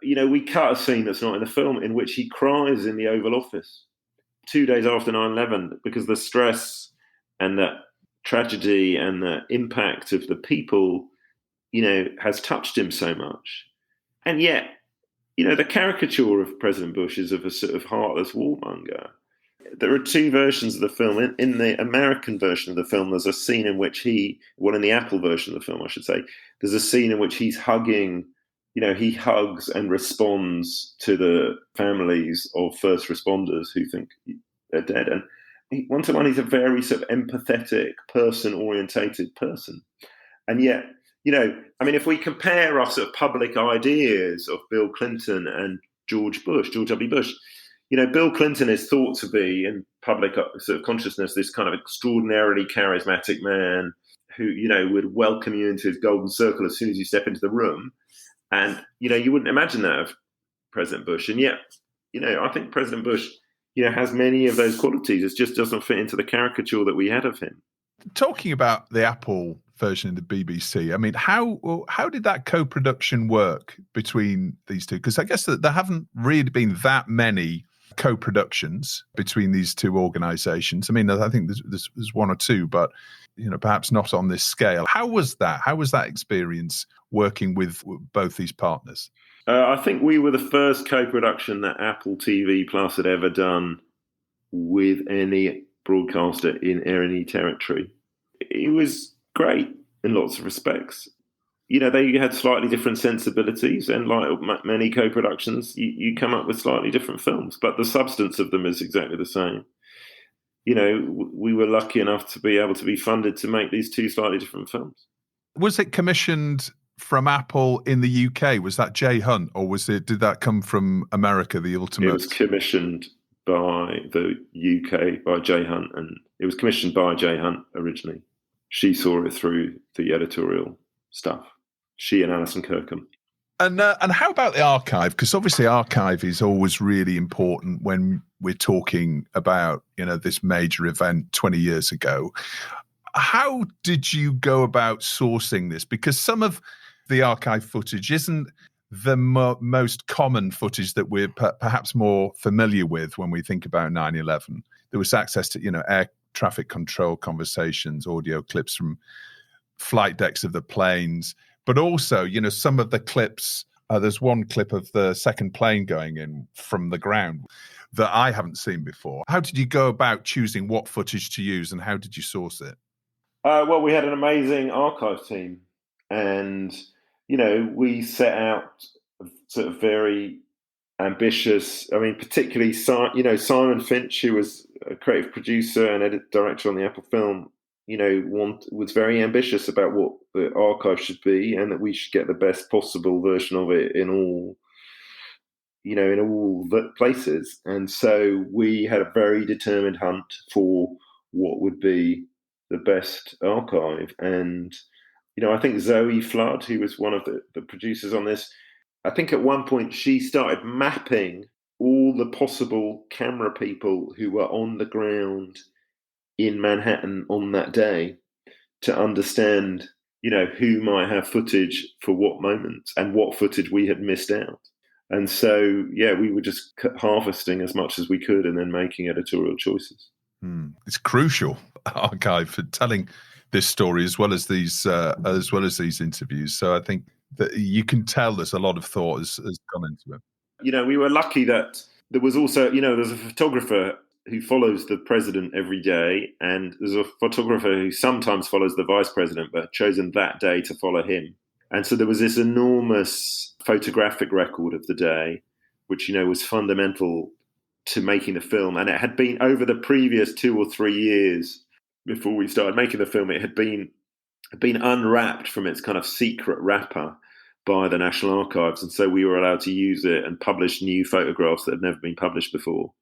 we cut a scene that's not in the film in which he cries in the Oval Office 2 days after 9/11 because the stress and the tragedy and the impact of the people, has touched him so much. And yet, the caricature of President Bush is of a sort of heartless warmonger. There are two versions of the film. In the American version of the film, there's a scene in which in the Apple version of the film, I should say, there's a scene in which he's hugging, he hugs and responds to the families of first responders who think they're dead. And one-to-one, he's a very sort of empathetic, person-orientated person. And yet, if we compare our sort of public ideas of Bill Clinton and George W. Bush, Bill Clinton is thought to be in public sort of consciousness this kind of extraordinarily charismatic man who, would welcome you into his golden circle as soon as you step into the room. And, you wouldn't imagine that of President Bush. And yet, I think President Bush, has many of those qualities. It just doesn't fit into the caricature that we had of him. Talking about the Apple version of the BBC, I mean, how did that co-production work between these two? Because I guess that there haven't really been that many co-productions between these two organisations. I mean, I think there's one or two, but perhaps not on this scale. How was that? How was that experience working with both these partners? I think we were the first co-production that Apple TV Plus had ever done with any broadcaster in enemy territory. It was great in lots of respects. They had slightly different sensibilities, and like many co-productions, you come up with slightly different films, but the substance of them is exactly the same. We were lucky enough to be able to be funded to make these two slightly different films. Was it commissioned from Apple in the UK? Was that Jay Hunt, or did that come from America, the Ultimate? It was commissioned by the UK, by Jay Hunt, and it was commissioned by Jay Hunt originally. She saw it through the editorial stuff. She and Alison Kirkham. And how about the archive? Because obviously archive is always really important when we're talking about, this major event 20 years ago. How did you go about sourcing this? Because some of the archive footage isn't the most common footage that we're perhaps more familiar with when we think about 9/11. There was access to, air traffic control conversations, audio clips from flight decks of the planes, but also, some of the clips. There's one clip of the second plane going in from the ground that I haven't seen before. How did you go about choosing what footage to use, and how did you source it? Well, we had an amazing archive team, and we set out sort of very ambitious. I mean, particularly Simon Finch, who was a creative producer and edit director on the Apple film, was very ambitious about what the archive should be, and that we should get the best possible version of it in all the places. And so we had a very determined hunt for what would be the best archive. And, I think Zoe Flood, who was one of the producers on this, I think at one point she started mapping all the possible camera people who were on the ground in Manhattan on that day to understand, who might have footage for what moments and what footage we had missed out. And so, we were just harvesting as much as we could and then making editorial choices. It's crucial, archive, for telling this story as well as these interviews. So I think that you can tell there's a lot of thought has gone into it. We were lucky that there was also, there's a photographer who follows the president every day, and there's a photographer who sometimes follows the vice president, but chosen that day to follow him. And so there was this enormous photographic record of the day, which, was fundamental to making the film. And it had been over the previous 2 or 3 years before we started making the film, it had been unwrapped from its kind of secret wrapper by the National Archives. And so we were allowed to use it and publish new photographs that had never been published before.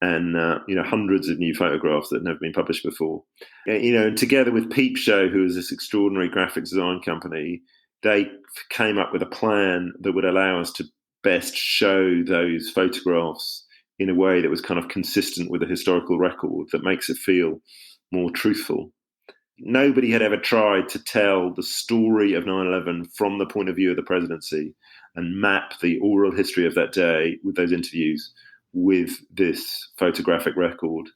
And, hundreds of new photographs that had never been published before. And together with Peep Show, who is this extraordinary graphic design company, they came up with a plan that would allow us to best show those photographs in a way that was kind of consistent with the historical record, that makes it feel more truthful. Nobody had ever tried to tell the story of 9/11 from the point of view of the presidency and map the oral history of that day with those interviews with this photographic record,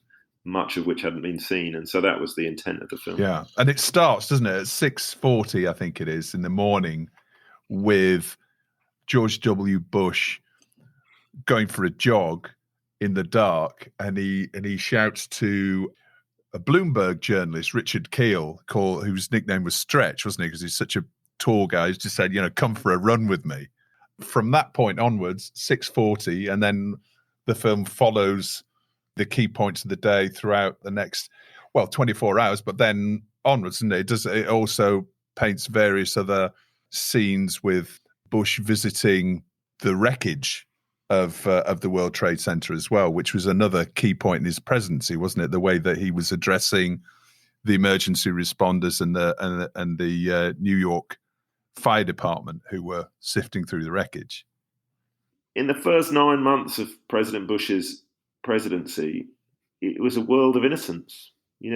much of which hadn't been seen. And so that was the intent of the film. Yeah. And it starts, doesn't it, at 6:40, I think it is, in the morning, with George W. Bush going for a jog in the dark, and he shouts to a Bloomberg journalist, Richard Keel, whose nickname was Stretch, wasn't he? Because he's such a tall guy. He's just said, come for a run with me. From that point onwards, 6:40, and then the film follows the key points of the day throughout the next, 24 hours, but then onwards, and it also paints various other scenes with Bush visiting the wreckage of the World Trade Center as well, which was another key point in his presidency, wasn't it? The way that he was addressing the emergency responders and the New York Fire Department who were sifting through the wreckage. In the first 9 months of President Bush's presidency, it was a world of innocence. He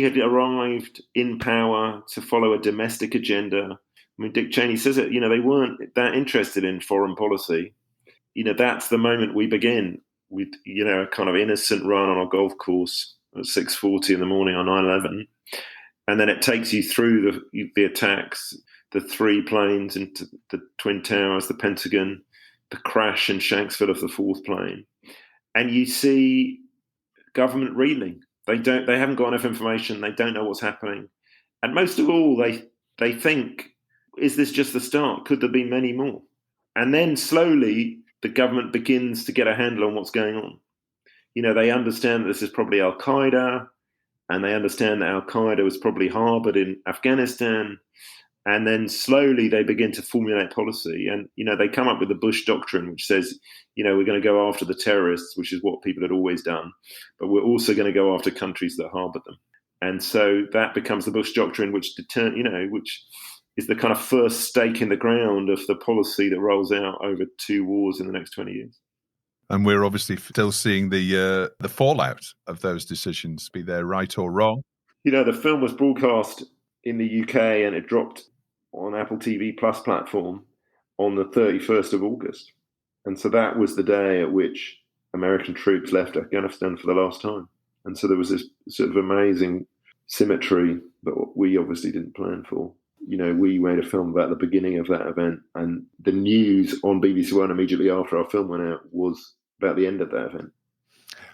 had arrived in power to follow a domestic agenda. I mean, Dick Cheney says it, they weren't that interested in foreign policy. That's the moment we begin with, a kind of innocent run on a golf course at 6:40 in the morning on 9/11. And then it takes you through the attacks, the 3 planes into the Twin Towers, the Pentagon, the crash in Shanksville of the 4th plane. And you see government reeling. They haven't got enough information. They don't know what's happening. And most of all, they think, is this just the start? Could there be many more? And then slowly the government begins to get a handle on what's going on. They understand that this is probably Al-Qaeda, and they understand that Al-Qaeda was probably harbored in Afghanistan. And then slowly they begin to formulate policy. And, they come up with the Bush doctrine, which says, we're going to go after the terrorists, which is what people had always done. But we're also going to go after countries that harbor them. And so that becomes the Bush doctrine, which which is the kind of first stake in the ground of the policy that rolls out over 2 wars in the next 20 years. And we're obviously still seeing the fallout of those decisions, be they right or wrong. The film was broadcast in the UK and it dropped on Apple TV Plus platform on the 31st of August. And so that was the day at which American troops left Afghanistan for the last time. And so there was this sort of amazing symmetry that we obviously didn't plan for. We made a film about the beginning of that event, and the news on BBC One immediately after our film went out was about the end of that event.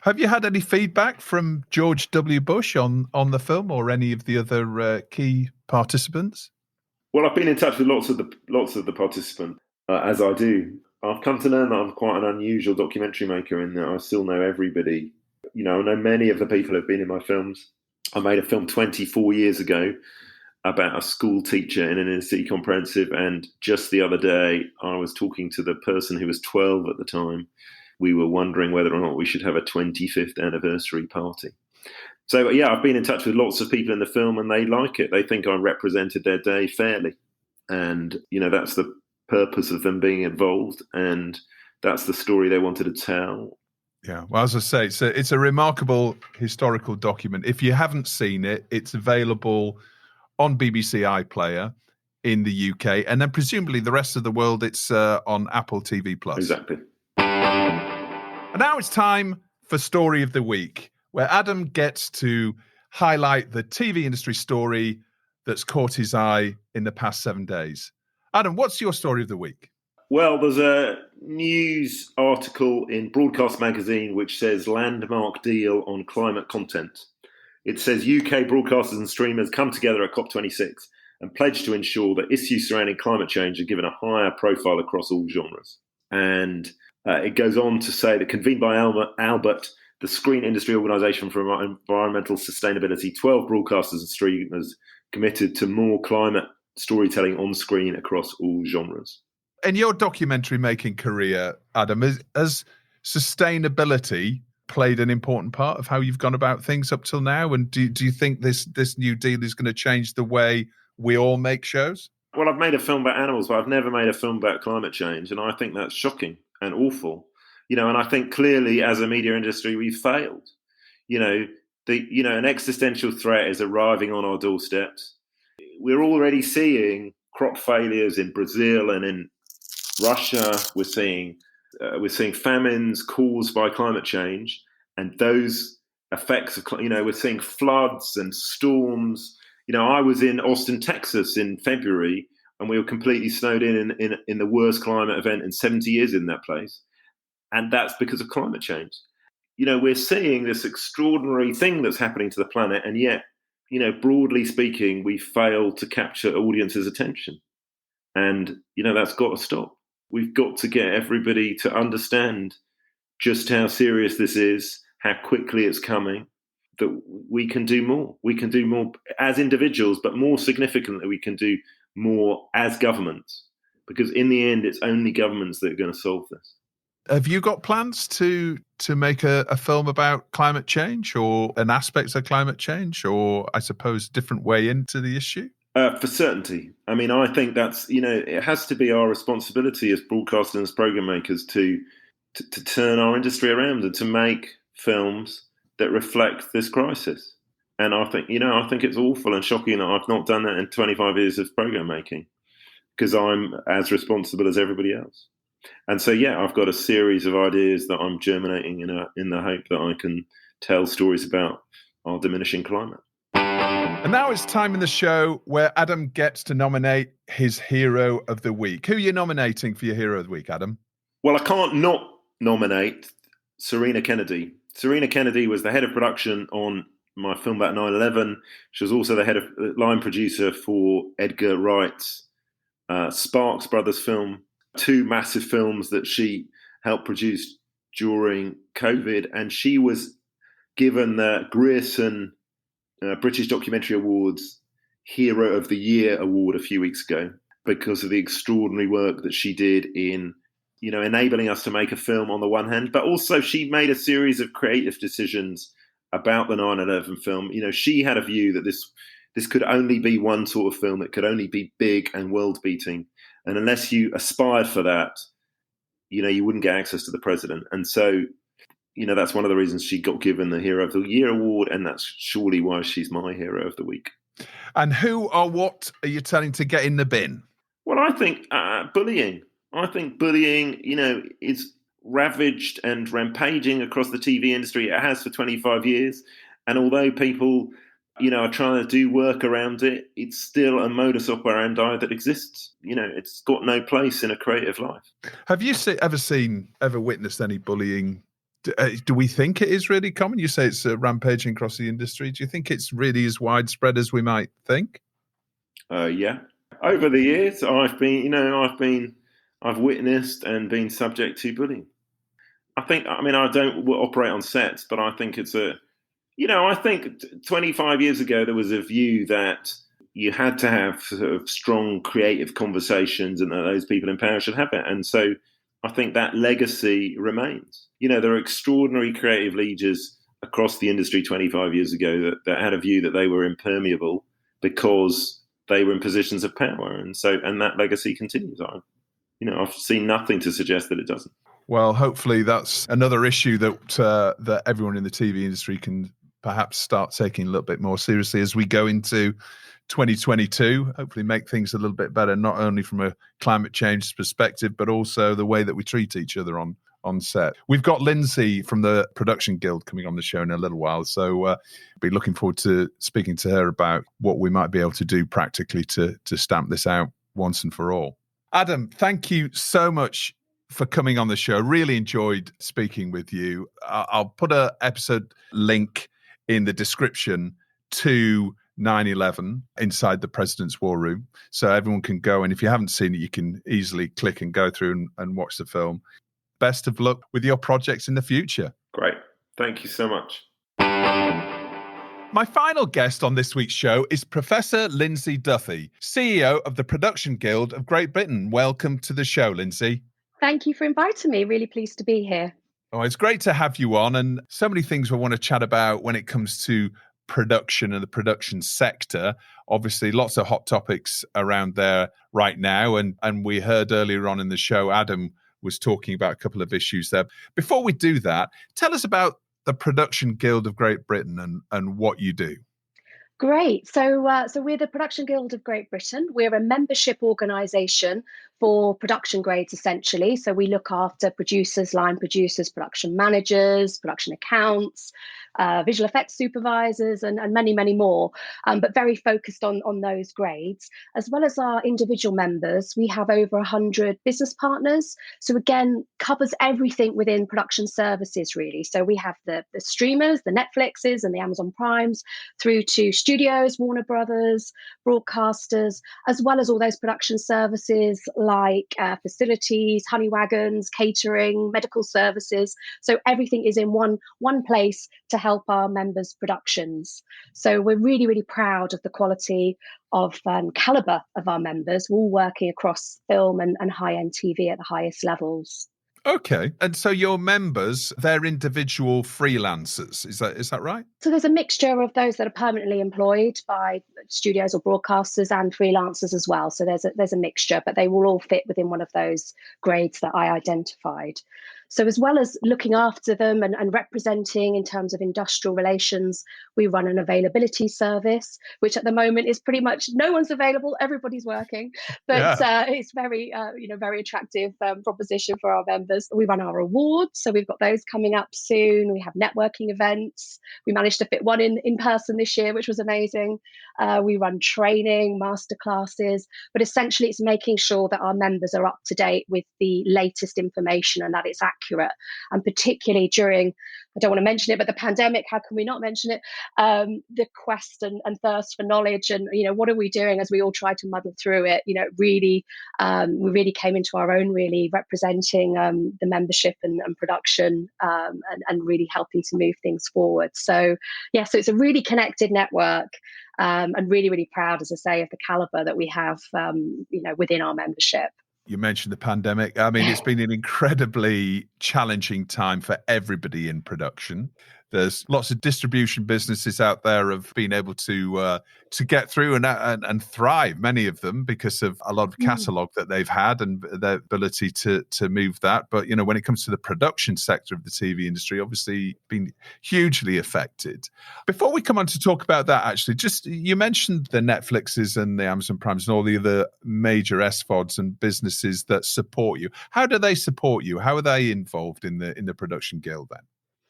Have you had any feedback from George W. Bush on the film or any of the other key participants? Well, I've been in touch with lots of the participants, as I do. I've come to learn that I'm quite an unusual documentary maker in that I still know everybody. I know many of the people who have been in my films. I made a film 24 years ago about a school teacher in an inner city comprehensive, and just the other day I was talking to the person who was 12 at the time. We were wondering whether or not we should have a 25th anniversary party. So, yeah, I've been in touch with lots of people in the film and they like it. They think I represented their day fairly. And, that's the purpose of them being involved. And that's the story they wanted to tell. Yeah, well, as I say, it's a remarkable historical document. If you haven't seen it, it's available on BBC iPlayer in the UK. And then presumably the rest of the world, it's on Apple TV+. Exactly. And now it's time for Story of the Week, where Adam gets to highlight the TV industry story that's caught his eye in the past 7 days. Adam, what's your Story of the Week? Well, there's a news article in Broadcast Magazine which says landmark deal on climate content. It says UK broadcasters and streamers come together at COP26 and pledge to ensure that issues surrounding climate change are given a higher profile across all genres. And it goes on to say that convened by Albert, the Screen Industry Organisation for Environmental Sustainability, 12 broadcasters and streamers committed to more climate storytelling on screen across all genres. In your documentary making career, Adam, has sustainability played an important part of how you've gone about things up till now? And do you think this new deal is going to change the way we all make shows? Well, I've made a film about animals, but I've never made a film about climate change. And I think that's shocking and awful. And I think clearly as a media industry, we've failed. An existential threat is arriving on our doorsteps. We're already seeing crop failures in Brazil and in Russia. We're seeing famines caused by climate change, and those effects of we're seeing floods and storms. I was in Austin, Texas in February, and we were completely snowed in the worst climate event in 70 years in that place, and that's because of climate change. We're seeing this extraordinary thing that's happening to the planet, and yet, broadly speaking, we fail to capture audiences' attention, and that's got to stop. We've got to get everybody to understand just how serious this is, how quickly it's coming, that we can do more. We can do more as individuals, but more significantly, we can do more as governments, because in the end, it's only governments that are going to solve this. Have you got plans to make a film about climate change or an aspect of climate change, or I suppose different way into the issue? For certainty. I mean, I think that's, it has to be our responsibility as broadcasters and as program makers to turn our industry around and to make films that reflect this crisis. And I think it's awful and shocking that I've not done that in 25 years of program making, because I'm as responsible as everybody else. And so, yeah, I've got a series of ideas that I'm germinating in the hope that I can tell stories about our diminishing climate. And now it's time in the show where Adam gets to nominate his Hero of the Week. Who are you nominating for your Hero of the Week, Adam? Well, I can't not nominate Serena Kennedy, Serena Kennedy was the head of production on my film about 9/11. She was also the head of line producer for Edgar Wright's Sparks Brothers film, 2 massive films that she helped produce during COVID. And she was given the Grierson British Documentary Awards Hero of the Year award a few weeks ago because of the extraordinary work that she did in, enabling us to make a film on the one hand, but also she made a series of creative decisions about the 9/11 film. She had a view that this could only be one sort of film. It could only be big and world-beating. And unless you aspired for that, you wouldn't get access to the president. And so, that's one of the reasons she got given the Hero of the Year award, and that's surely why she's my Hero of the Week. And who or what are you telling to get in the bin? Well, I think bullying. I think bullying, is ravaged and rampaging across the TV industry. It has for 25 years. And although people, are trying to do work around it, it's still a modus operandi that exists. It's got no place in a creative life. Have you ever witnessed any bullying? Do we think it is really common? You say it's rampaging across the industry. Do you think it's really as widespread as we might think? Yeah. Over the years, I've witnessed and been subject to bullying. I don't operate on sets, but I think I think 25 years ago, there was a view that you had to have sort of strong creative conversations and that those people in power should have it. And so I think that legacy remains. There are extraordinary creative leaders across the industry 25 years ago that had a view that they were impermeable because they were in positions of power. And that legacy continues on. I've seen nothing to suggest that it doesn't. Well, hopefully that's another issue that everyone in the TV industry can perhaps start taking a little bit more seriously as we go into 2022. Hopefully make things a little bit better, not only from a climate change perspective, but also the way that we treat each other on set. We've got Lyndsay from the Production Guild coming on the show in a little while, so be looking forward to speaking to her about what we might be able to do practically to stamp this out once and for all. Adam, thank you so much for coming on the show. Really enjoyed speaking with you. I'll put an episode link in the description to 9/11 inside the President's War Room, so everyone can go, and if you haven't seen it, you can easily click and go through and watch the film. Best of luck with your projects in the future. Great. Thank you so much. My final guest on this week's show is Professor Lyndsay Duthie, CEO of the Production Guild of Great Britain. Welcome to the show, Lyndsay. Thank you for inviting me. Really pleased to be here. Oh, it's great to have you on, and so many things we want to chat about when it comes to production and the production sector. Obviously, lots of hot topics around there right now, and we heard earlier on in the show, Adam was talking about a couple of issues there. Before we do that, tell us about the Production Guild of Great Britain and what you do. Great. So we're the Production Guild of Great Britain. We're a membership organisation for production grades, essentially. So we look after producers, line producers, production managers, production accounts, visual effects supervisors, and many, many more, but very focused on those grades. As well as our individual members, we have over 100 business partners. So again, covers everything within production services, really. So we have the streamers, the Netflixes and the Amazon Primes, through to studios, Warner Brothers, broadcasters, as well as all those production services like facilities, honey wagons, catering, medical services. So everything is in one place to help our members' productions. So we're really, really proud of the quality of calibre of our members. We're all working across film and high-end TV at the highest levels. Okay. And so your members, they're individual freelancers. Is that right? So there's a mixture of those that are permanently employed by studios or broadcasters and freelancers as well. So there's a mixture, but they will all fit within one of those grades that I identified. So as well as looking after them and representing in terms of industrial relations, we run an availability service, which at the moment is pretty much no one's available, everybody's working. But it's very, very attractive proposition for our members. We run our awards, so we've got those coming up soon. We have networking events. We managed to fit one in person this year, which was amazing. We run training, masterclasses, but essentially it's making sure that our members are up to date with the latest information and that it's accurate accurate. And particularly during, I don't want to mention it, but the pandemic, how can we not mention it? The quest and thirst for knowledge, and what are we doing as we all try to muddle through it? We really came into our own, really representing the membership and production, and really helping to move things forward. So so it's a really connected network, and really, really proud, as I say, of the caliber that we have, within our membership. You mentioned the pandemic. I mean, it's been an incredibly challenging time for everybody in production. There's lots of distribution businesses out there have been able to get through and thrive, many of them, because of a lot of catalogue that they've had and their ability to move that. But, when it comes to the production sector of the TV industry, obviously been hugely affected. Before we come on to talk about that, actually, just you mentioned the Netflixes and the Amazon Primes and all the other major SVODs and businesses that support you. How do they support you? How are they involved in the Production Guild then?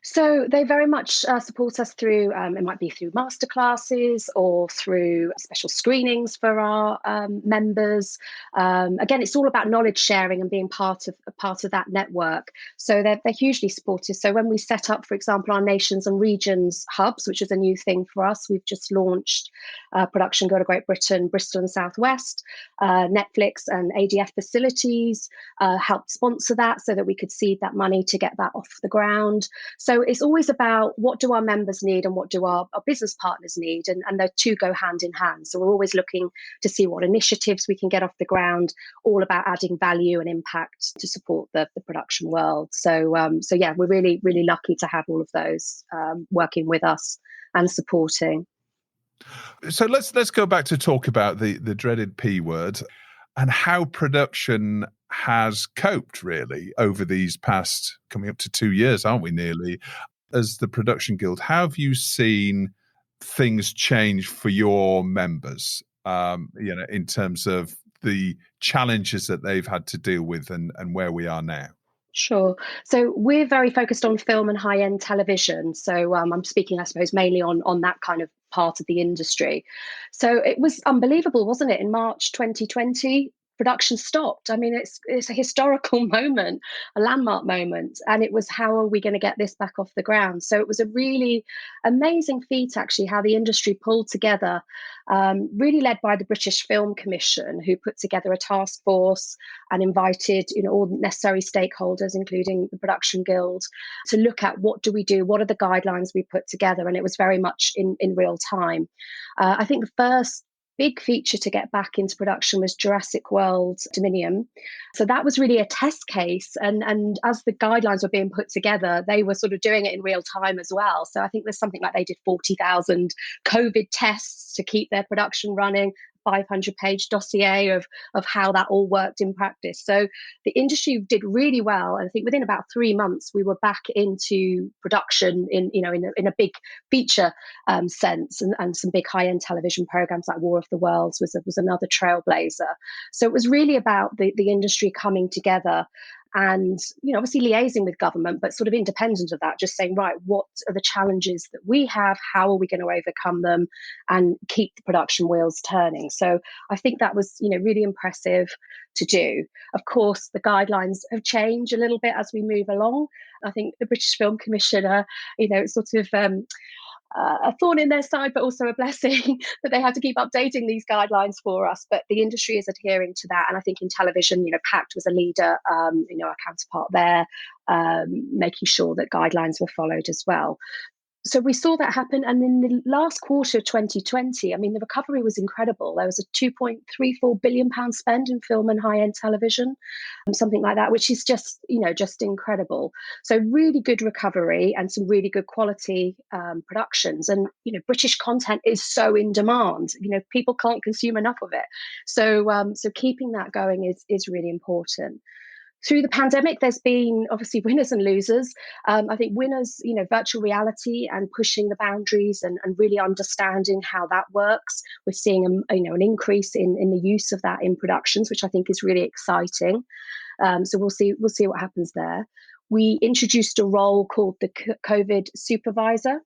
So they very much support us through, it might be through masterclasses or through special screenings for our members. Again, it's all about knowledge sharing and being part of that network. So they're hugely supportive. So when we set up, for example, our nations and regions hubs, which is a new thing for us, we've just launched Production Guild of Great Britain, Bristol and South West. Netflix and ADF facilities helped sponsor that so that we could seed that money to get that off the ground. So it's always about what do our members need and what do our business partners need, and the two go hand in hand. So we're always looking to see what initiatives we can get off the ground, all about adding value and impact to support the production world. So we're really, really lucky to have all of those working with us and supporting. So let's go back to talk about the dreaded P word and how production has coped really over these past, coming up to 2 years, aren't we, nearly, as the Production Guild. How have you seen things change for your members, in terms of the challenges that they've had to deal with and where we are now? Sure. So we're very focused on film and high-end television. So I'm speaking, I suppose, mainly on that kind of part of the industry. So it was unbelievable, wasn't it? In March 2020, production stopped. I mean, it's a historical moment, a landmark moment. And it was, how are we going to get this back off the ground? So it was a really amazing feat, actually, how the industry pulled together, really led by the British Film Commission, who put together a task force and invited all the necessary stakeholders, including the Production Guild, to look at what do we do, what are the guidelines we put together. And it was very much in real time. I think the first big feature to get back into production was Jurassic World Dominion. So that was really a test case. And as the guidelines were being put together, they were sort of doing it in real time as well. So I think there's something like they did 40,000 COVID tests to keep their production running, 500-page dossier of how that all worked in practice. So the industry did really well. And I think within about 3 months, we were back into production in a big feature sense, and some big high-end television programs like War of the Worlds was another trailblazer. So it was really about the industry coming together and, obviously liaising with government, but sort of independent of that, just saying, right, what are the challenges that we have? How are we going to overcome them and keep the production wheels turning? So I think that was, really impressive to do. Of course, the guidelines have changed a little bit as we move along. I think the British Film Commission, sort of a thorn in their side, but also a blessing that they have to keep updating these guidelines for us. But the industry is adhering to that. And I think in television, PACT was a leader, our counterpart there, making sure that guidelines were followed as well. So we saw that happen. And in the last quarter of 2020, I mean, the recovery was incredible. There was a £2.34 billion spend in film and high-end television, something like that, which is just incredible. So really good recovery and some really good quality productions. And, British content is so in demand. People can't consume enough of it. So keeping that going is really important. Through the pandemic, there's been obviously winners and losers. I think winners, virtual reality and pushing the boundaries and really understanding how that works. We're seeing an increase in the use of that in productions, which I think is really exciting. So we'll see what happens there. We introduced a role called the COVID supervisor,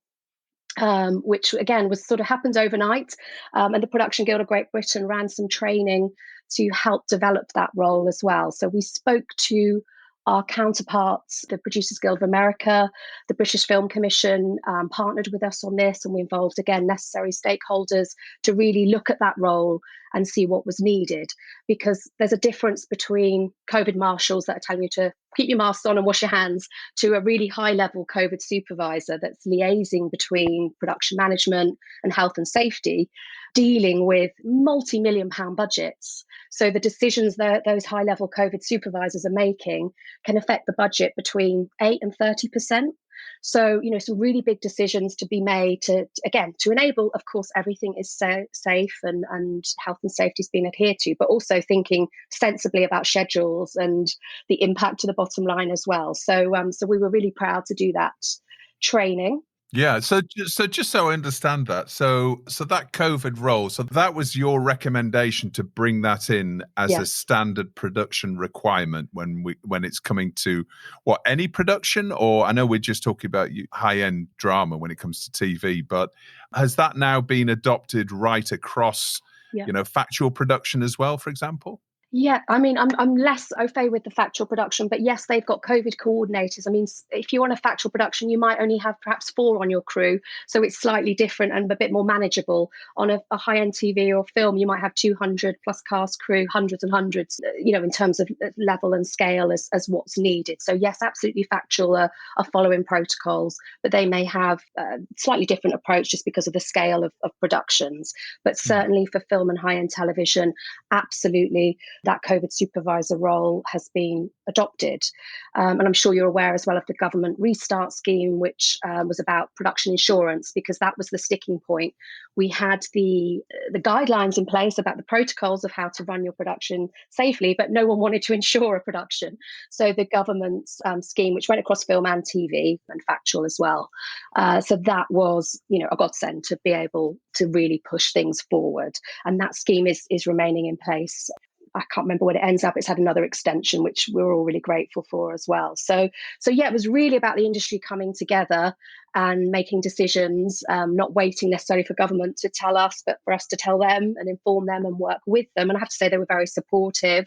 which again was sort of happened overnight, and the Production Guild of Great Britain ran some training to help develop that role as well. So we spoke to Our counterparts, the Producers Guild of America, the British Film Commission, partnered with us on this, and we involved, again, necessary stakeholders to really look at that role and see what was needed. Because there's a difference between COVID marshals that are telling you to keep your masks on and wash your hands, to a really high-level COVID supervisor that's liaising between production management and health and safety, dealing with multi-million-pound budgets. So the decisions that those high-level COVID supervisors are making can affect the budget between 8 and 30%. So, some really big decisions to be made to enable, of course, everything is safe and health and safety is being adhered to, but also thinking sensibly about schedules and the impact to the bottom line as well. So we were really proud to do that training. Yeah. So just so I understand that, so that COVID role, so that was your recommendation to bring that in as a standard production requirement when it's coming to any production, or I know we're just talking about high-end drama when it comes to TV, but has that now been adopted right across, factual production as well, for example? Yeah, I mean, I'm less au fait with the factual production, but yes, they've got COVID coordinators. I mean, if you're on a factual production, you might only have perhaps 4 on your crew, so it's slightly different and a bit more manageable. On a high-end TV or film, you might have 200 plus cast crew, hundreds and hundreds, in terms of level and scale as what's needed. So yes, absolutely factual are following protocols, but they may have a slightly different approach just because of the scale of productions. But certainly for film and high-end television, absolutely, that COVID supervisor role has been adopted. And I'm sure you're aware as well of the government restart scheme, which was about production insurance, because that was the sticking point. We had the guidelines in place about the protocols of how to run your production safely, but no one wanted to insure a production. So the government's scheme, which went across film and TV and factual as well. So that was, a godsend to be able to really push things forward. And that scheme is remaining in place. I can't remember when it ends up. It's had another extension, which we're all really grateful for as well. So yeah, it was really about the industry coming together and making decisions, not waiting necessarily for government to tell us, but for us to tell them and inform them and work with them. And I have to say they were very supportive,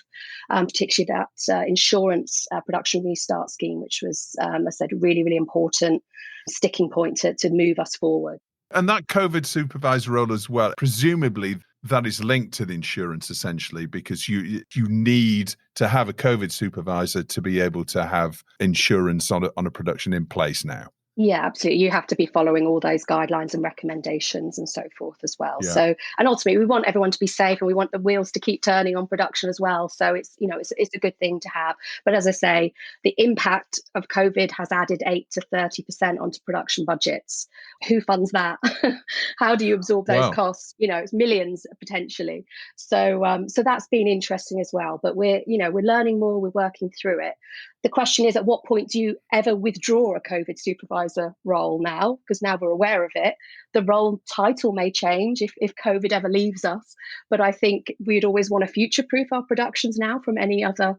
particularly that insurance production restart scheme, which was, I said, really, really important sticking point to move us forward. And that COVID supervisor role as well, presumably that is linked to the insurance essentially, because you need to have a COVID supervisor to be able to have insurance on a production in place now. Yeah, absolutely. You have to be following all those guidelines and recommendations and so forth as well. Yeah. So, and ultimately, we want everyone to be safe, and we want the wheels to keep turning on production as well. So it's a good thing to have. But as I say, the impact of COVID has added 8 to 30% onto production budgets. Who funds that? How do you absorb those costs? It's millions potentially. So that's been interesting as well. But we're learning more. We're working through it. The question is, at what point do you ever withdraw a COVID supervisor role now? Because now we're aware of it. The role title may change if COVID ever leaves us. But I think we'd always want to future-proof our productions now from any other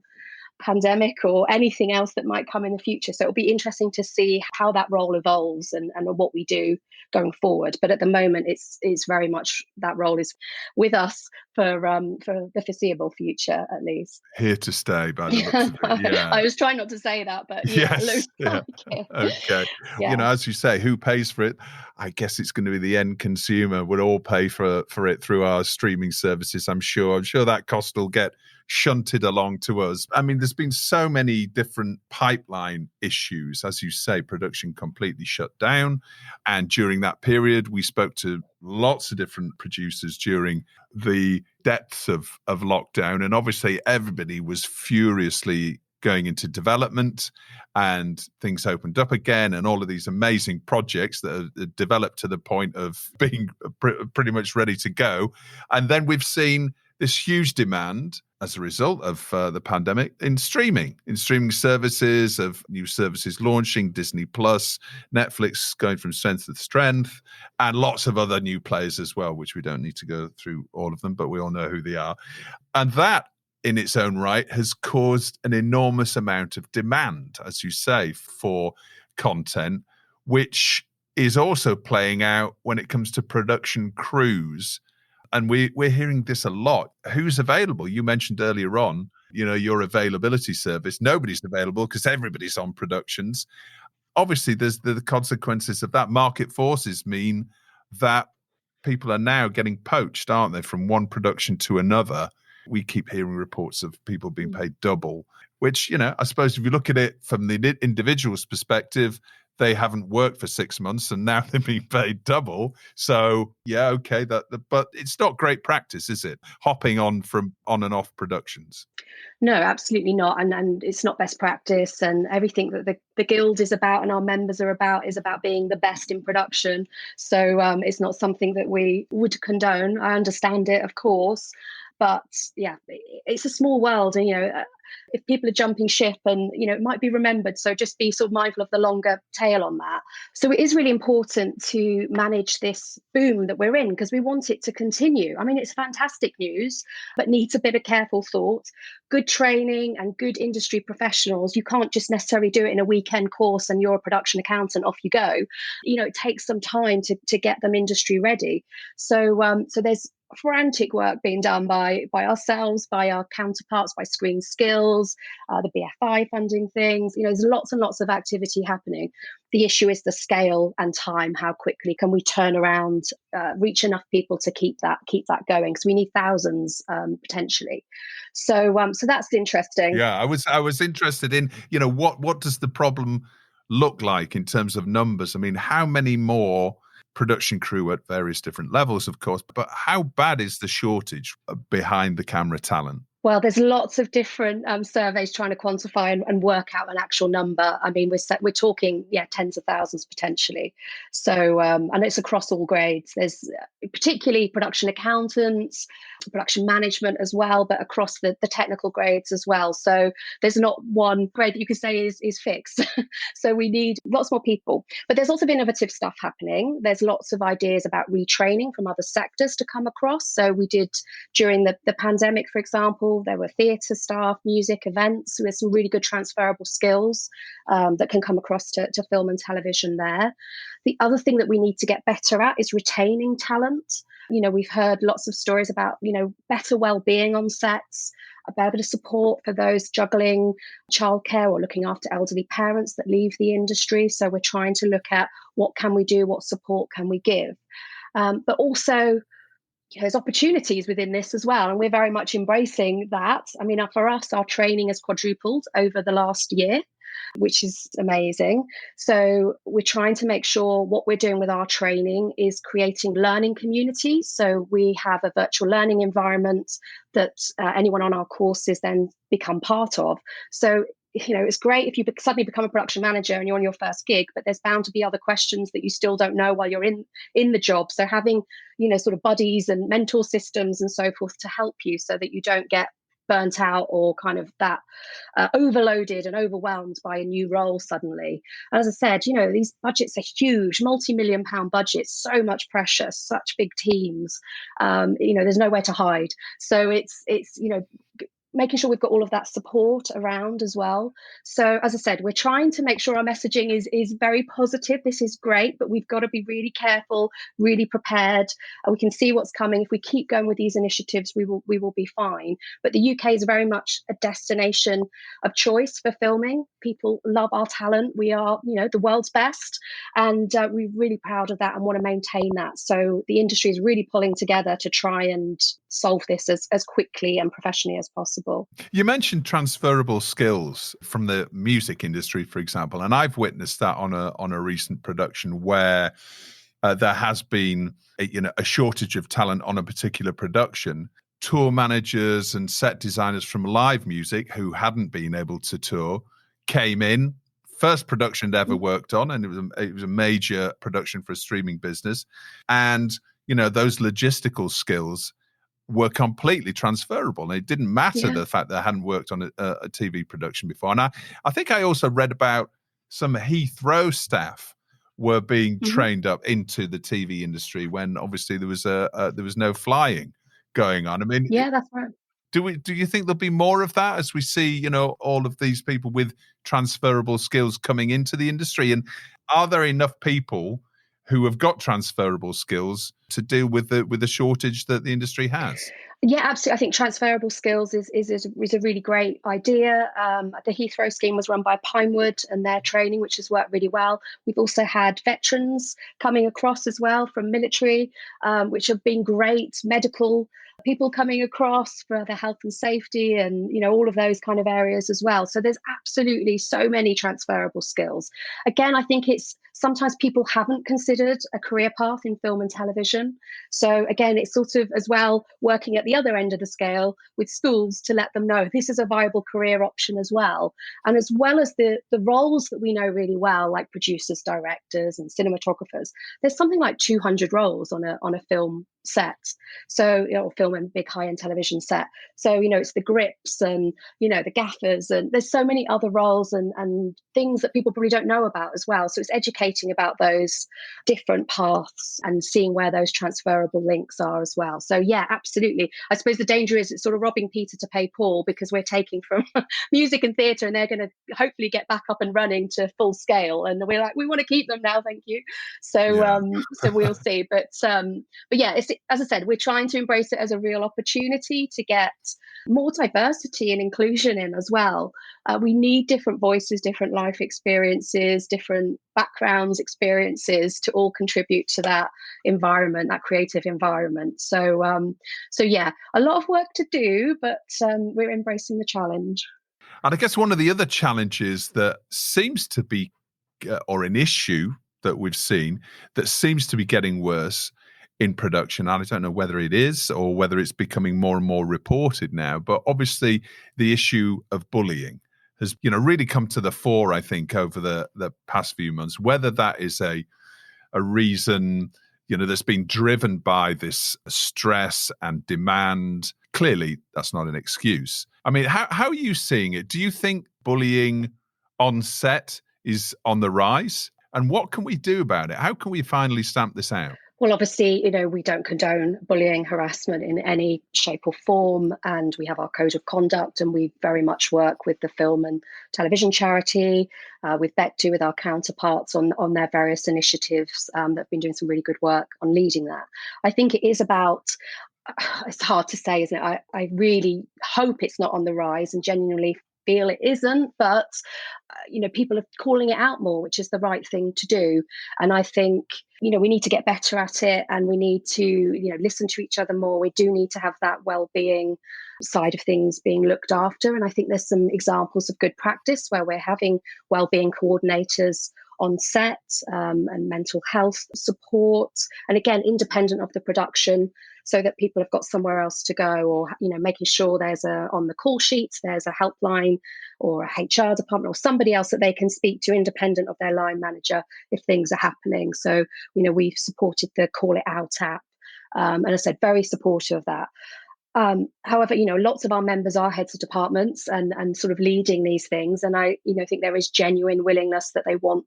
pandemic or anything else that might come in the future. So it'll be interesting to see how that role evolves and what we do going forward. But at the moment, it's very much that role is with us for the foreseeable future, at least. Here to stay, by the looks of it. Yeah. I was trying not to say that, but yes. Yeah. Okay. Yeah. As you say, who pays for it? I guess it's going to be the end consumer. We'll all pay for it through our streaming services, I'm sure. I'm sure that cost will get shunted along to us. I mean, there's been so many different pipeline issues. As you say, production completely shut down. And during that period, we spoke to lots of different producers during the depths of lockdown. And obviously, everybody was furiously going into development, and things opened up again, and all of these amazing projects that are developed to the point of being pretty much ready to go. And then we've seen this huge demand as a result of the pandemic in streaming services, of new services launching, Disney Plus, Netflix going from strength to strength, and lots of other new players as well, which we don't need to go through all of them, but we all know who they are. And that in its own right has caused an enormous amount of demand, as you say, for content, which is also playing out when it comes to production crews. And we're hearing this a lot. Who's available? You mentioned earlier on your availability service. Nobody's available because everybody's on productions. Obviously, there's the consequences of that. Market forces mean that people are now getting poached, aren't they, from one production to another. We keep hearing reports of people being paid double, which, I suppose if you look at it from the individual's perspective, they haven't worked for 6 months and now they're being paid double. So, yeah, okay, but it's not great practice, is it? Hopping on and off productions. No, absolutely not. And it's not best practice. And everything that the Guild is about and our members are about is about being the best in production. So it's not something that we would condone. I understand it, of course. But yeah, it's a small world. And, if people are jumping ship and, it might be remembered. So just be sort of mindful of the longer tail on that. So it is really important to manage this boom that we're in because we want it to continue. I mean, it's fantastic news, but needs a bit of careful thought, good training and good industry professionals. You can't just necessarily do it in a weekend course and you're a production accountant, off you go. It takes some time to get them industry ready. So there's frantic work being done by ourselves, by our counterparts, by Screen Skills, the BFI funding things. There's lots and lots of activity happening. The issue is the scale and time. How quickly can we turn around, reach enough people to keep that going? Because we need thousands potentially. So that's interesting. Yeah, I was interested in what does the problem look like in terms of numbers? I mean, how many more production crew at various different levels, of course, but how bad is the shortage behind the camera talent? Well, there's lots of different surveys trying to quantify and work out an actual number. I mean, we're talking, tens of thousands potentially. So, and it's across all grades. There's particularly production accountants, production management as well, but across the technical grades as well. So there's not one grade that you could say is fixed. So we need lots more people. But there's also innovative stuff happening. There's lots of ideas about retraining from other sectors to come across. So we did during the pandemic, for example, there were theatre staff, music, events. There's some really good transferable skills that can come across to film and television there. The other thing that we need to get better at is retaining talent. We've heard lots of stories about, better well-being on sets, a bit of support for those juggling childcare or looking after elderly parents that leave the industry. So we're trying to look at what can we do, what support can we give. But also, there's opportunities within this as well. And we're very much embracing that. I mean, for us, our training has quadrupled over the last year, which is amazing. So we're trying to make sure what we're doing with our training is creating learning communities. So we have a virtual learning environment that anyone on our courses then become part of. So it's great if you suddenly become a production manager and you're on your first gig, but there's bound to be other questions that you still don't know while you're in the job. So having, sort of buddies and mentor systems and so forth to help you so that you don't get burnt out or kind of that overloaded and overwhelmed by a new role suddenly. And as I said, these budgets are huge, multi-million-pound budgets, so much pressure, such big teams. There's nowhere to hide. So it's making sure we've got all of that support around as well. So as I said, we're trying to make sure our messaging is very positive. This is great, but we've got to be really careful, really prepared. We can see what's coming. If we keep going with these initiatives, we will be fine. But the UK is very much a destination of choice for filming. People love our talent. We are, the world's best. And we're really proud of that and want to maintain that. So the industry is really pulling together to try and solve this as quickly and professionally as possible. You mentioned transferable skills from the music industry, for example, and I've witnessed that on a recent production where there has been a shortage of talent on a particular production. Tour managers and set designers from live music who hadn't been able to tour came in. First production they ever worked on, and it was a major production for a streaming business, and those logistical skills were completely transferable. And it didn't matter the fact that I hadn't worked on a TV production before. And I think I also read about some Heathrow staff were being trained up into the TV industry when obviously there was no flying going on. I mean, that's right. Do you think there'll be more of that as we see, all of these people with transferable skills coming into the industry? And are there enough people who have got transferable skills to deal with the shortage that the industry has? Yeah, absolutely. I think transferable skills is a really great idea. The Heathrow scheme was run by Pinewood and their training, which has worked really well. We've also had veterans coming across as well from military, which have been great. Medical people coming across for their health and safety, and all of those kind of areas as well. So there's absolutely so many transferable skills. Again, I think it's sometimes people haven't considered a career path in film and television. So again, it's sort of as well working at the other end of the scale with schools to let them know this is a viable career option as well. And as well as the roles that we know really well, like producers, directors, and cinematographers, there's something like 200 roles on a film set. So, film and big high-end television set. So, it's the grips and, the gaffers, and there's so many other roles and things that people probably don't know about as well. So it's educating about those different paths and seeing where those transferable links are as well. So yeah, absolutely. I suppose the danger is it's sort of robbing Peter to pay Paul, because we're taking from music and theatre, and they're going to hopefully get back up and running to full scale. And we're like, we want to keep them now, thank you. So Yeah. so we'll see. But yeah, it's, as I said, we're trying to embrace it as a real opportunity to get more diversity and inclusion in as well. We need different voices, different life experiences, different backgrounds, experiences to all contribute to that environment, that creative environment. So yeah, a lot of work to do, but we're embracing the challenge. And I guess one of the other challenges that seems to be, or an issue that we've seen that seems to be getting worse in production, and I don't know whether it is or whether it's becoming more and more reported now, but obviously the issue of bullying has, really come to the fore, I think, over the past few months. Whether that is a reason, that's been driven by this stress and demand, clearly that's not an excuse. I mean, how are you seeing it? Do you think bullying on set is on the rise? And what can we do about it? How can we finally stamp this out? Well, obviously, we don't condone bullying, harassment in any shape or form, and we have our code of conduct, and we very much work with the film and television charity, with BECTU, with our counterparts on their various initiatives that have been doing some really good work on leading that. I think it is about, it's hard to say, isn't it? I really hope it's not on the rise, and genuinely feel it isn't, but people are calling it out more, which is the right thing to do. And I think we need to get better at it, and we need to listen to each other more. We do need to have that well-being side of things being looked after, and I think there's some examples of good practice where we're having well-being coordinators on set, and mental health support, and again, independent of the production, so that people have got somewhere else to go, or making sure there's on the call sheets there's a helpline or a HR department or somebody else that they can speak to independent of their line manager if things are happening. So we've supported the Call It Out app, and I said very supportive of that. However, lots of our members are heads of departments and sort of leading these things. And I, think there is genuine willingness that they want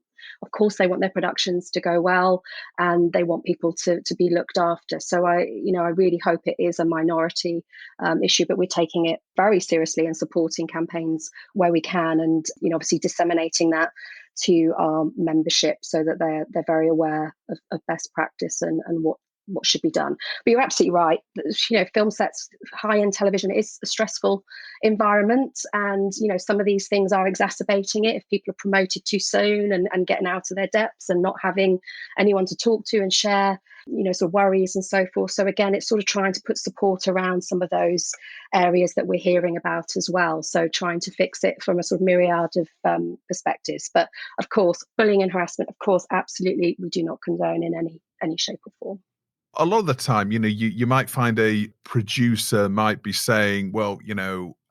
their productions to go well, and they want people to be looked after. So I really hope it is a minority issue, but we're taking it very seriously and supporting campaigns where we can, and obviously disseminating that to our membership so that they're very aware of best practice and what should be done. But you're absolutely right. Film sets, high-end television is a stressful environment, and some of these things are exacerbating it if people are promoted too soon and getting out of their depths and not having anyone to talk to and share sort of worries and so forth. So again, it's sort of trying to put support around some of those areas that we're hearing about as well. So trying to fix it from a sort of myriad of perspectives. But of course, bullying and harassment, of course, absolutely, we do not condone in any shape or form. A lot of the time, you might find a producer might be saying, well,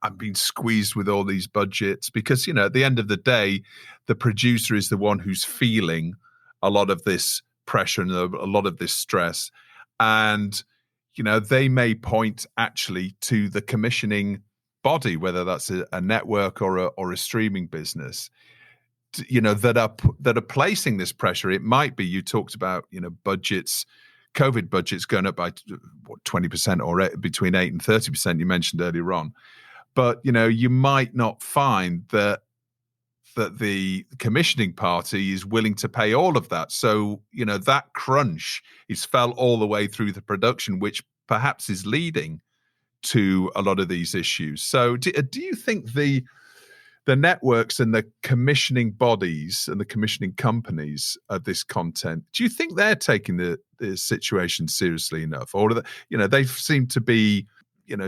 I'm being squeezed with all these budgets, because, at the end of the day, the producer is the one who's feeling a lot of this pressure and a lot of this stress. And, they may point actually to the commissioning body, whether that's a network or a streaming business, that are placing this pressure. It might be, you talked about, budgets, COVID budgets going up by 20% or between 8 and 30%, you mentioned earlier on. But, you might not find that the commissioning party is willing to pay all of that. So, that crunch is felt all the way through the production, which perhaps is leading to a lot of these issues. So do you think the networks and the commissioning bodies and the commissioning companies of this content, do you think they're taking the situation seriously enough? Or, they seem to be,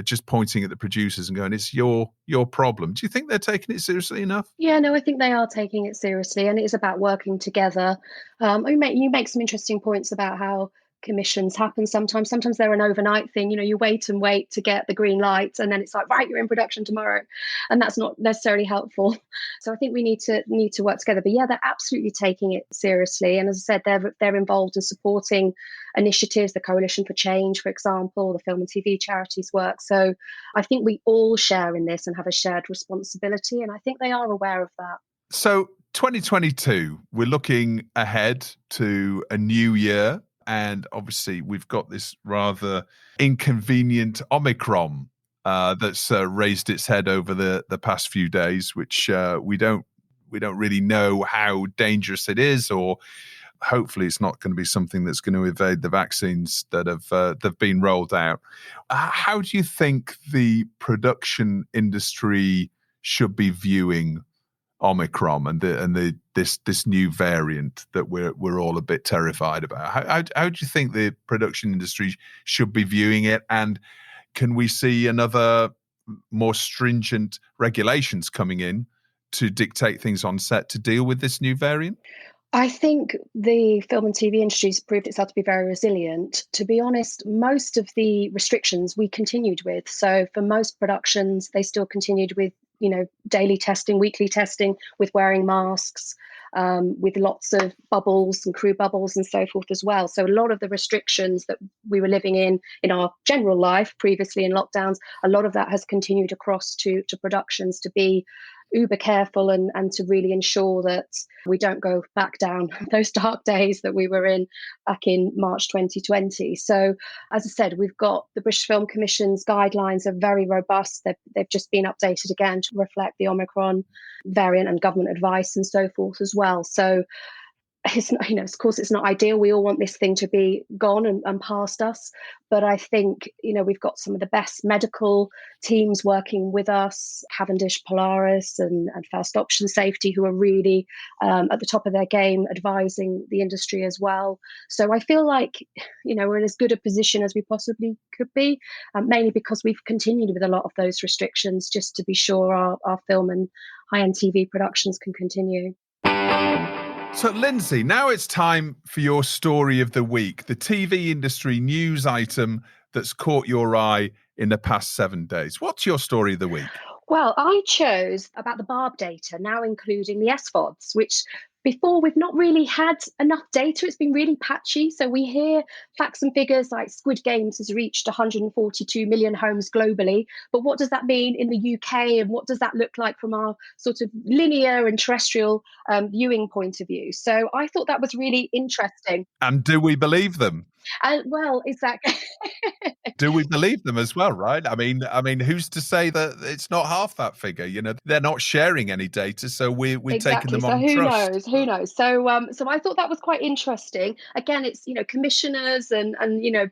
just pointing at the producers and going, it's your problem. Do you think they're taking it seriously enough? Yeah, no, I think they are taking it seriously, and it is about working together. You make some interesting points about how commissions happen sometimes. Sometimes they're an overnight thing. You wait and wait to get the green light, and then it's like, right, you're in production tomorrow, and that's not necessarily helpful. So I think we need to work together. But yeah, they're absolutely taking it seriously, and as I said, they're involved in supporting initiatives, the Coalition for Change, for example, the film and TV charities work. So I think we all share in this and have a shared responsibility, and I think they are aware of that. So 2022, we're looking ahead to a new year. And obviously, we've got this rather inconvenient Omicron that's raised its head over the past few days, which we don't really know how dangerous it is, or hopefully it's not going to be something that's going to evade the vaccines that have been rolled out. How do you think the production industry should be viewing Omicron and this new variant that we're all a bit terrified about? How do you think the production industry should be viewing it? And can we see another more stringent regulations coming in to dictate things on set to deal with this new variant? I think the film and TV industry has proved itself to be very resilient. To be honest, most of the restrictions we continued with. So for most productions, they still continued with, daily testing, weekly testing, with wearing masks, with lots of bubbles and crew bubbles and so forth as well. So a lot of the restrictions that we were living in our general life previously in lockdowns, a lot of that has continued across to productions to be uber careful and to really ensure that we don't go back down those dark days that we were in back in March 2020. So, as I said, we've got the British Film Commission's guidelines are very robust. They've just been updated again to reflect the Omicron variant and government advice and so forth as well. So, it's not, of course, it's not ideal. We all want this thing to be gone and past us. But I think, we've got some of the best medical teams working with us, Cavendish Polaris and First Option Safety, who are really at the top of their game, advising the industry as well. So I feel like, we're in as good a position as we possibly could be, mainly because we've continued with a lot of those restrictions just to be sure our film and high-end TV productions can continue. So, Lyndsay, now it's time for your story of the week, the TV industry news item that's caught your eye in the past 7 days. What's your story of the week? Well, I chose about the barb data, now including the SVODs, which before we've not really had enough data. It's been really patchy. So we hear facts and figures like Squid Games has reached 142 million homes globally. But what does that mean in the UK? And what does that look like from our sort of linear and terrestrial viewing point of view? So I thought that was really interesting. And do we believe them? Well, exactly. Do we believe them as well, right? I mean, who's to say that it's not half that figure? They're not sharing any data, so we're exactly. taking them so on who trust. Who knows? So I thought that was quite interesting. Again, it's commissioners and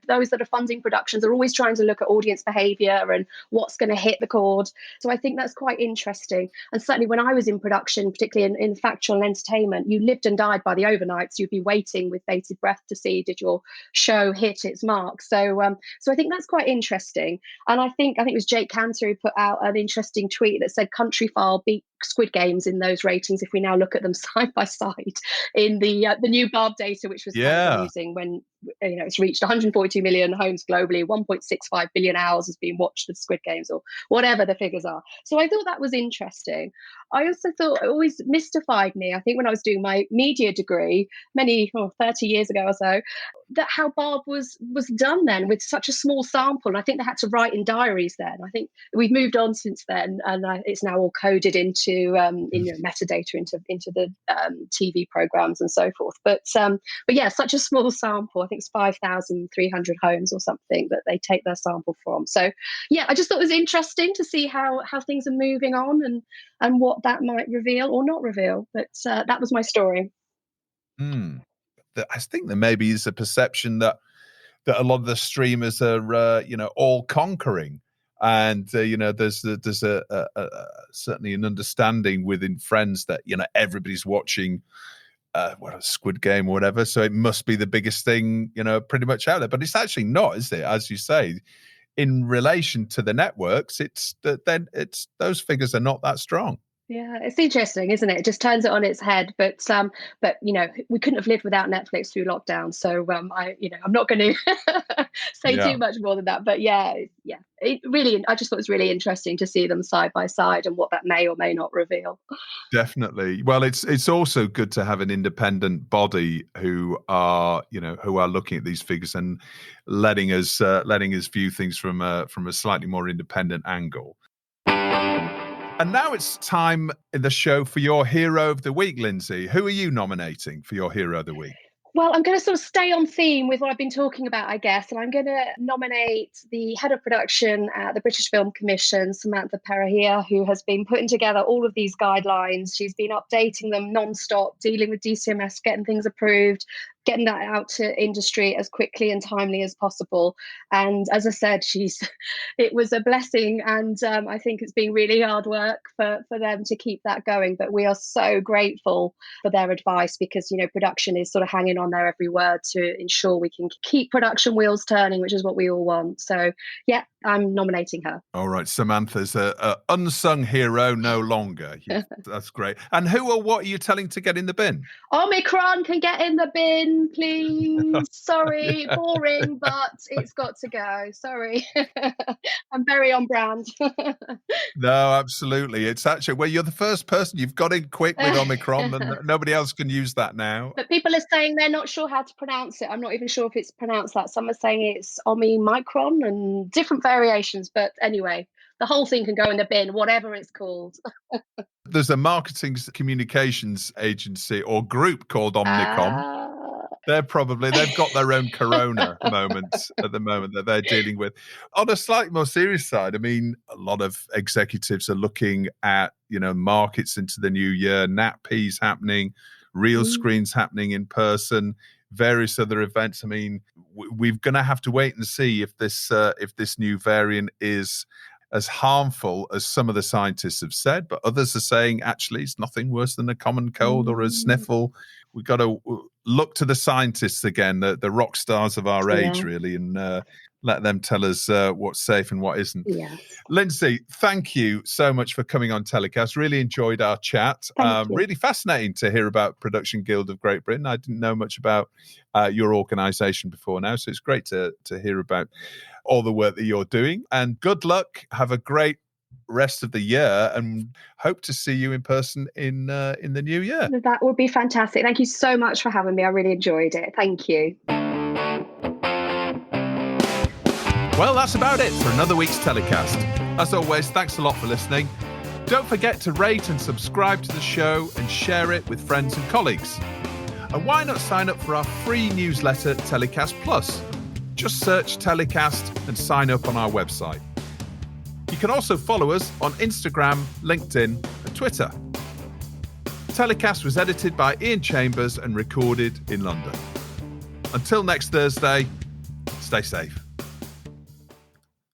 those that are funding productions are always trying to look at audience behaviour and what's going to hit the chord. So I think that's quite interesting. And certainly when I was in production, particularly in factual and entertainment, you lived and died by the overnights. You'd be waiting with bated breath to see did your show hit its mark. So I think that's quite interesting. And I think it was Jake Cantor who put out an interesting tweet that said Country File beat Squid Games in those ratings if we now look at them side by side in the new barb data, which was kind of amusing when it's reached 142 million homes globally, 1.65 billion hours has been watched of Squid Games or whatever the figures are. So I thought that was interesting. I also thought it always mystified me, I think when I was doing my media degree 30 years ago or so, that how barb was done then with such a small sample. And I think they had to write in diaries then. I think we've moved on since then, and it's now all coded into metadata into the TV programs and so forth. But yeah, such a small sample. I think it's 5,300 homes or something that they take their sample from. So yeah, I just thought it was interesting to see how things are moving on and what that might reveal or not reveal. But that was my story. I think there maybe is a perception that a lot of the streamers are all conquering. And there's certainly an understanding within Friends that everybody's watching a Squid Game or whatever, so it must be the biggest thing pretty much out there. But it's actually not, is it? As you say, in relation to the networks, it's those figures are not that strong. Yeah, it's interesting, isn't it? It just turns it on its head. But we couldn't have lived without Netflix through lockdown. So I'm not going to say too much more than that. But it really, I just thought it was really interesting to see them side by side and what that may or may not reveal. Definitely. Well, it's also good to have an independent body who are looking at these figures and letting us view things from a slightly more independent angle. And now it's time in the show for your Hero of the Week, Lyndsay. Who are you nominating for your Hero of the Week? Well, I'm going to sort of stay on theme with what I've been talking about, I guess. And I'm going to nominate the head of production at the British Film Commission, Samantha Perahia, who has been putting together all of these guidelines. She's been updating them non-stop, dealing with DCMS, getting things approved, getting that out to industry as quickly and timely as possible. And as I said, it was a blessing. And I think it's been really hard work for them to keep that going. But we are so grateful for their advice because, production is sort of hanging on their every word to ensure we can keep production wheels turning, which is what we all want. So, yeah, I'm nominating her. All right. Samantha's a unsung hero no longer. That's great. And who or what are you telling to get in the bin? Omicron can get in the bin, please. Sorry, boring, but it's got to go. Sorry. I'm very on brand. No, absolutely. It's actually, you're the first person. You've got in quick with Omicron and nobody else can use that now. But people are saying they're not sure how to pronounce it. I'm not even sure if it's pronounced that. Some are saying it's Omicron and different variations. But anyway, the whole thing can go in the bin, whatever it's called. There's a marketing communications agency or group called Omnicom. They've got their own corona moments at the moment that they're dealing with. On a slightly more serious side, I mean, a lot of executives are looking at, markets into the new year, NatP's happening, real screens happening in person, various other events. I mean, we're going to have to wait and see if this new variant is as harmful as some of the scientists have said, but others are saying actually it's nothing worse than a common cold or a sniffle. We've got to look to the scientists again, the rock stars of our age, really, and let them tell us what's safe and what isn't. Yes. Lyndsay, thank you so much for coming on TellyCast. Really enjoyed our chat. Really fascinating to hear about Production Guild of Great Britain. I didn't know much about your organisation before now, so it's great to hear about all the work that you're doing. And good luck. Have a great rest of the year and hope to see you in person in the new year. That would be fantastic. Thank you so much for having me. I really enjoyed it. Thank you. Well, that's about it for another week's TellyCast. As always, thanks a lot for listening. Don't forget to rate and subscribe to the show and share it with friends and colleagues. And why not sign up for our free newsletter, TellyCast Plus? Just search TellyCast and sign up on our website. You can also follow us on Instagram, LinkedIn, and Twitter. TellyCast was edited by Ian Chambers and recorded in London. Until next Thursday, stay safe.